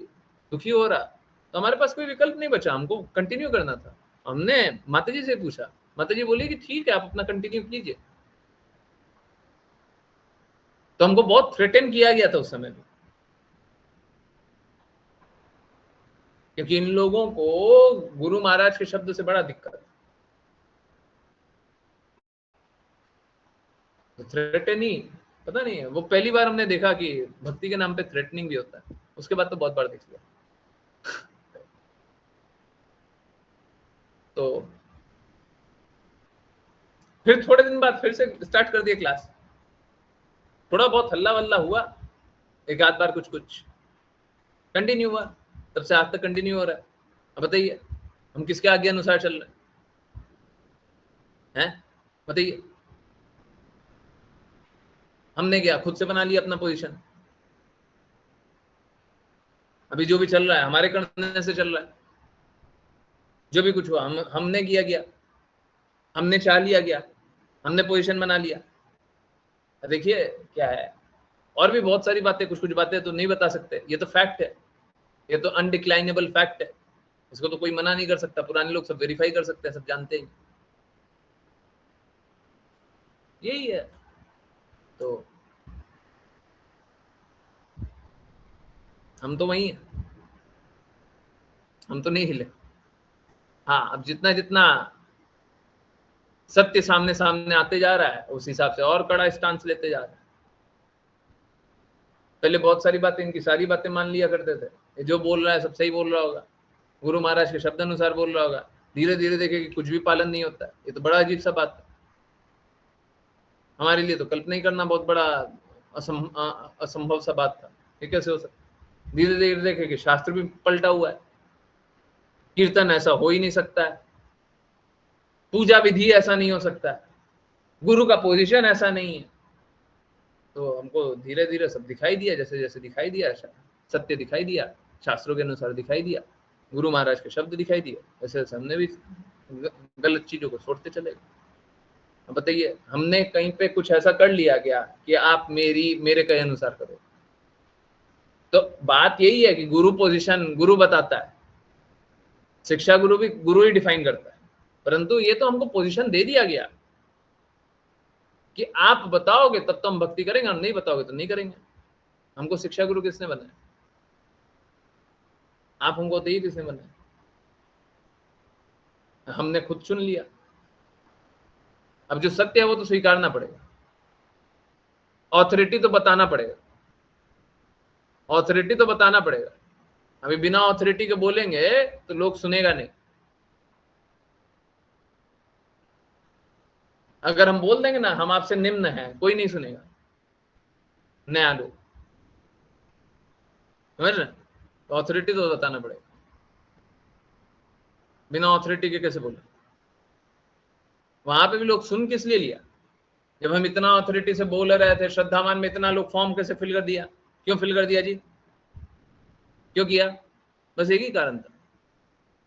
दुखी हो रहा, तो हमारे पास कोई विकल्प नहीं बचा, हमको कंटिन्यू करना था। हमने माताजी से पूछा, माताजी बोली कि ठीक है आप अपना कंटिन्यू कीजिए। तो हमको बहुत थ्रेटन किया गया था उस समय में, क्योंकि इन लोगों को गुरु महाराज के शब्द से बड़ा दिक्कत है। तो थ्रेटनी पता नहीं है, वो पहली बार हमने देखा कि भक्ति के नाम पे थ्रेटनिंग भी होता है। उसके बाद तो बहुत बार देख लिया। तो फिर थोड़े दिन बाद फिर से स्टार्ट कर दिया क्लास, थोड़ा बहुत हल्ला वल्ला हुआ, एक आध बार कुछ कंटिन्यू हुआ, तब से आज तक कंटिन्यू हो रहा है। अब बताइए हम किसके आज्ञा अनुसार चल रहे हैं? बताइए, हमने क्या खुद से बना लिया अपना पोजीशन? अभी जो भी चल रहा है हमारे करने से चल रहा है, जो भी कुछ हुआ हमने किया गया, हमने चाह लिया गया, हमने पोजीशन बना लिया। देखिए क्या है, और भी बहुत सारी बातें, कुछ बातें तो नहीं बता सकते, ये तो फैक्ट है, ये तो अनडिक्लाइनेबल फैक्ट है, इसको तो कोई मना नहीं कर सकता। पुराने लोग सब वेरीफाई कर सकते हैं, सब जानते हैं, यही है। तो हम तो वही हैं, हम तो नहीं हिले। हाँ, अब जितना जितना सत्य सामने सामने आते जा रहा है, उस हिसाब से और कड़ा स्टांस लेते जा रहा है। पहले बहुत सारी बातें, इनकी सारी बातें मान लिया करते थे, ये जो बोल रहा है सब सही बोल रहा होगा, गुरु महाराज के शब्द अनुसार बोल रहा होगा। धीरे धीरे देखे कि कुछ भी पालन नहीं होता है, ये तो बड़ा अजीब सा बात है। हमारे लिए तो कल्पना ही करना बहुत बड़ा असंभव सा बात था, ये कैसे हो सकता। धीरे धीरे देखे कि शास्त्र भी पलटा हुआ है, कीर्तन ऐसा हो ही नहीं सकता है, पूजा विधि ऐसा नहीं हो सकता, गुरु का पोजीशन ऐसा नहीं है। तो हमको धीरे धीरे सब दिखाई दिया, जैसे जैसे दिखाई दिया, सत्य दिखाई दिया, शास्त्रों के अनुसार दिखाई दिया, गुरु महाराज के शब्द दिखाई दिए, वैसे वैसे हमने भी गलत चीजों को छोड़ते चले गए। अब बताइए, हमने कहीं पे कुछ ऐसा कर लिया क्या कि आप मेरे कहे अनुसार करो? तो बात यही है कि गुरु पोजीशन गुरु बताता है, शिक्षा गुरु भी गुरु ही डिफाइन करता है, परंतु ये तो हमको पोजीशन दे दिया गया कि आप बताओगे तब तो हम भक्ति करेंगे, और नहीं बताओगे तो नहीं करेंगे। हमको शिक्षा गुरु किसने बनाया? आप हमको बताइए किसने बनाया? हमने खुद चुन लिया। अब जो सत्य है वो तो स्वीकारना पड़ेगा, ऑथोरिटी तो बताना पड़ेगा, ऑथोरिटी तो बताना पड़ेगा। अभी बिना ऑथोरिटी के बोलेंगे तो लोग सुनेगा नहीं। अगर हम बोल देंगे ना हम आपसे निम्न हैं, कोई नहीं सुनेगा, नया लोग, समझ रहे? तो ऑथोरिटी तो बताना पड़ेगा, बिना ऑथोरिटी के कैसे बोले? वहां पे भी लोग सुन किस लिए लिया? जब हम इतना ऑथोरिटी से बोल रहे थे, श्रद्धावान में इतना लोग फॉर्म कैसे फिल कर दिया? क्यों फिल कर दिया जी? क्यों किया? बस एक ही कारण था,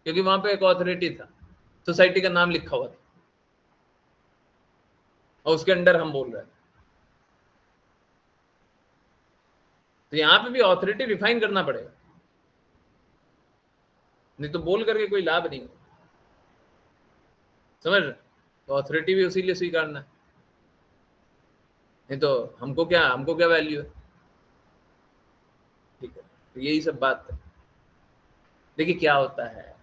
क्योंकि वहां पे एक ऑथोरिटी था, सोसाइटी का नाम लिखा हुआ था और उसके अंडर हम बोल रहे थे। तो यहां पे भी ऑथोरिटी डिफाइन करना पड़ेगा, नहीं तो बोल करके कोई लाभ नहीं, समझ रहे? तो ऑथोरिटी भी उसी लिए स्वीकारना है, नहीं तो हमको क्या वैल्यू है? ठीक है, तो यही सब बात है। देखिए क्या होता है,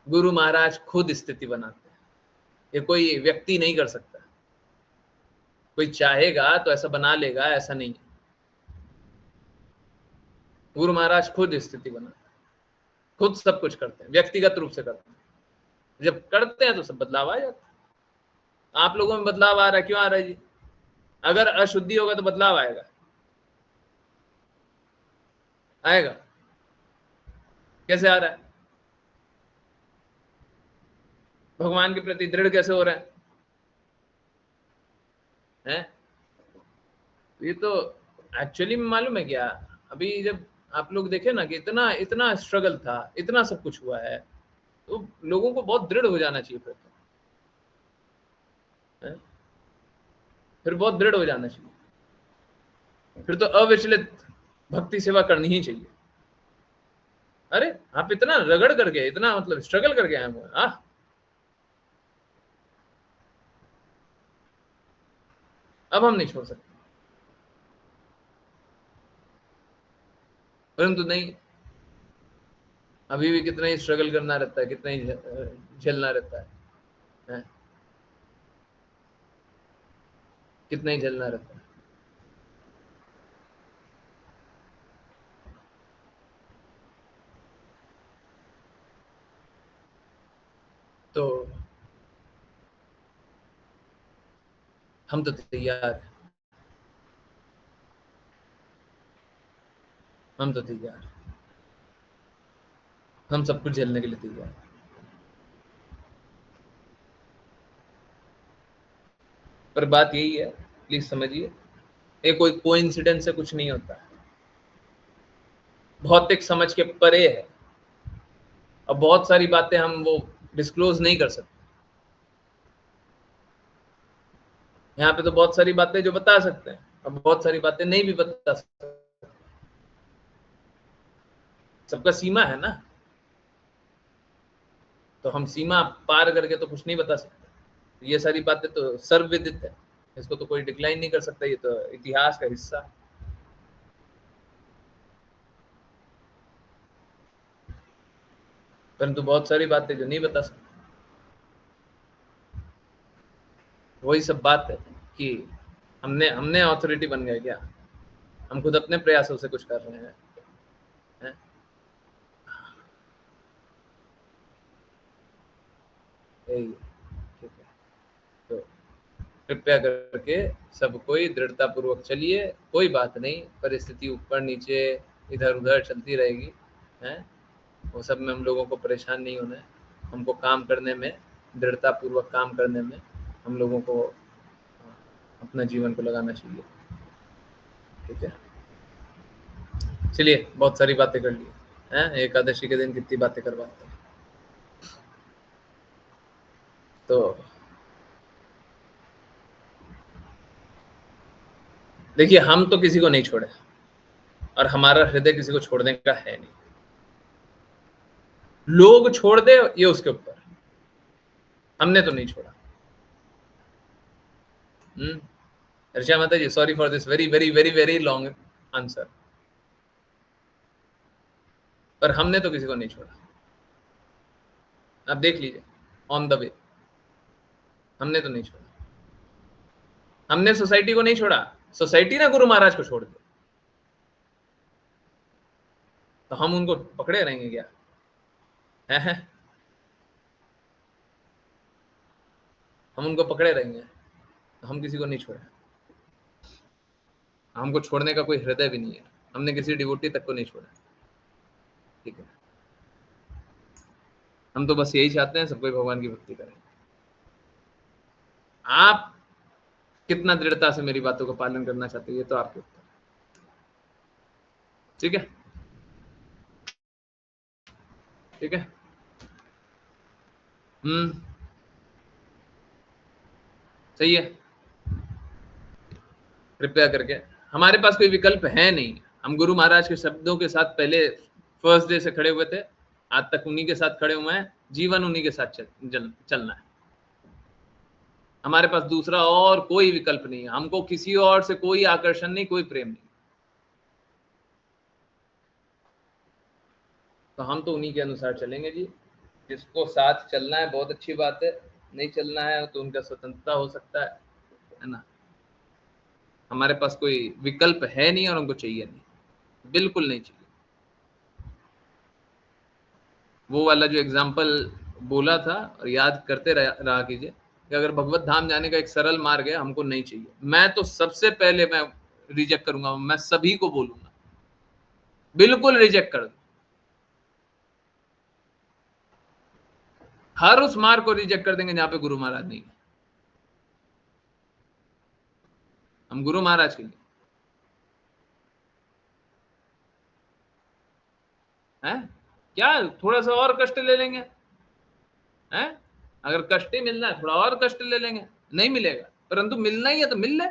गुरु महाराज खुद स्थिति बनाते हैं, ये कोई व्यक्ति नहीं कर सकता। कोई चाहेगा तो ऐसा बना लेगा, ऐसा नहीं है। गुरु महाराज खुद स्थिति बनाते हैं, खुद सब कुछ करते हैं, व्यक्तिगत रूप से करते हैं। जब करते हैं तो सब बदलाव आ जाता है। आप लोगों में बदलाव आ रहा है, क्यों आ रहा है जी? अगर अशुद्धि होगा तो बदलाव आएगा, आएगा। कैसे आ रहा है? भगवान के प्रति दृढ़ कैसे हो रहे हैं? ये तो एक्चुअली में मालूम है क्या, अभी जब आप लोग देखे ना कि इतना इतना स्ट्रगल था, इतना सब कुछ हुआ है, तो लोगों को बहुत दृढ़ हो जाना चाहिए फिर तो, है? फिर बहुत दृढ़ हो जाना चाहिए, फिर तो अविचलित भक्ति सेवा करनी ही चाहिए। अरे आप इतना रगड़ करके, इतना मतलब स्ट्रगल करके आए हुए हैं, अब हम नहीं छोड़ सकते, परंतु नहीं, अभी भी कितना ही स्ट्रगल करना रहता है, कितना ही झेलना रहता है? कितना ही झेलना रहता है। तो हम तो तैयार हैं, हम तो तैयार हैं, हम सब कुछ झेलने के लिए तैयार हैं। पर बात यही है, प्लीज समझिए, ये कोई कोइंसिडेंस से कुछ नहीं होता है, भौतिक समझ के परे है, और बहुत सारी बातें हम वो डिस्क्लोज नहीं कर सकते। यहाँ पे तो बहुत सारी बातें जो बता सकते हैं, और बहुत सारी बातें नहीं भी बता सकते, सबका सीमा है ना, तो हम सीमा पार करके तो कुछ नहीं बता सकते। ये सारी बातें तो सर्वविदित है, इसको तो कोई डिक्लाइन नहीं कर सकता, ये तो इतिहास का हिस्सा है। परंतु बहुत सारी बातें जो नहीं बता सकते, वही सब बात है कि हमने ऑथोरिटी बन गए क्या? हम खुद अपने प्रयासों से कुछ कर रहे हैं, है? यही, ठीक है। तो कृपया करके सब कोई दृढ़ता पूर्वक चलिए, कोई बात नहीं, परिस्थिति ऊपर नीचे इधर उधर चलती रहेगी, है? वो सब में हम लोगों को परेशान नहीं होना है, हमको काम करने में दृढ़ता पूर्वक काम करने में हम लोगों को अपना जीवन को लगाना चाहिए। ठीक है, चलिए बहुत सारी बातें कर ली हैं, एकादशी के दिन कितनी बातें करवाते हैं। तो देखिए, हम तो किसी को नहीं छोड़े और हमारा हृदय किसी को छोड़ने का है नहीं। लोग छोड़ दे ये उसके ऊपर, हमने तो नहीं छोड़ा। ऋषा माता जी, sorry for this very very very very long answer, पर हमने तो किसी को नहीं छोड़ा। आप देख लीजिए ऑन द वे, हमने तो नहीं छोड़ा। हमने सोसाइटी को नहीं छोड़ा, सोसाइटी ना गुरु महाराज को छोड़ दे तो हम उनको पकड़े रहेंगे क्या? है? हम उनको पकड़े रहेंगे तो हम किसी को नहीं छोड़े। हमको छोड़ने का कोई हृदय भी नहीं है, हमने किसी डिवोटी तक को नहीं छोड़ा। ठीक है, हम तो बस यही चाहते हैं सब कोई भगवान की भक्ति करें। आप कितना दृढ़ता से मेरी बातों का पालन करना चाहते हैं ये तो आपके ऊपर। ठीक है, ठीक है। सही है। कृपया करके, हमारे पास कोई विकल्प है नहीं। हम गुरु महाराज के शब्दों के साथ पहले फर्स्ट डे से खड़े हुए थे, आज तक उन्हीं के साथ खड़े हुए हैं, जीवन उन्हीं के साथ चलना है। हमारे पास दूसरा और कोई विकल्प नहीं है, हमको किसी और से कोई आकर्षण नहीं, कोई प्रेम नहीं। तो हम तो उन्हीं के अनुसार चलेंगे जी। जिसको साथ चलना है बहुत अच्छी बात है, नहीं चलना है तो उनका स्वतंत्रता हो सकता है ना। हमारे पास कोई विकल्प है नहीं और हमको चाहिए नहीं, बिल्कुल नहीं चाहिए। वो वाला जो एग्जाम्पल बोला था और याद करते रहा कीजिए कि अगर भगवत धाम जाने का एक सरल मार्ग है, हमको नहीं चाहिए। मैं तो सबसे पहले मैं रिजेक्ट करूंगा, मैं सभी को बोलूंगा बिल्कुल रिजेक्ट कर दो। हर उस मार्ग को रिजेक्ट कर देंगे जहां पे गुरु महाराज नहीं है। हम गुरु महाराज के लिए हैं क्या थोड़ा सा और कष्ट ले लेंगे हैं? अगर कष्ट ही मिलना है थोड़ा और कष्ट ले लेंगे, नहीं मिलेगा, परंतु मिलना ही है तो मिल ले।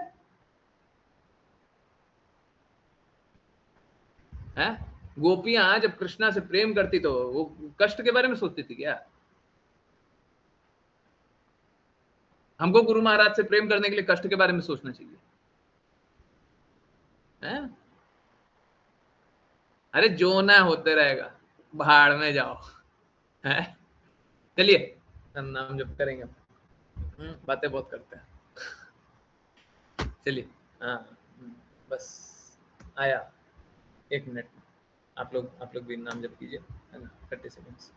हैं? गोपियां जब कृष्णा से प्रेम करती तो वो कष्ट के बारे में सोचती थी क्या? हमको गुरु महाराज से प्रेम करने के लिए कष्ट के बारे में सोचना चाहिए। हैं? अरे जो ना होते रहेगा, भाड़ में जाओ। हैं? चलिए नाम जप करेंगे, बातें बहुत करते हैं। चलिए, हाँ, बस आया 1 मिनट। आप लोग भी नाम जप कीजिए, है ना, 30 सेकेंड्स।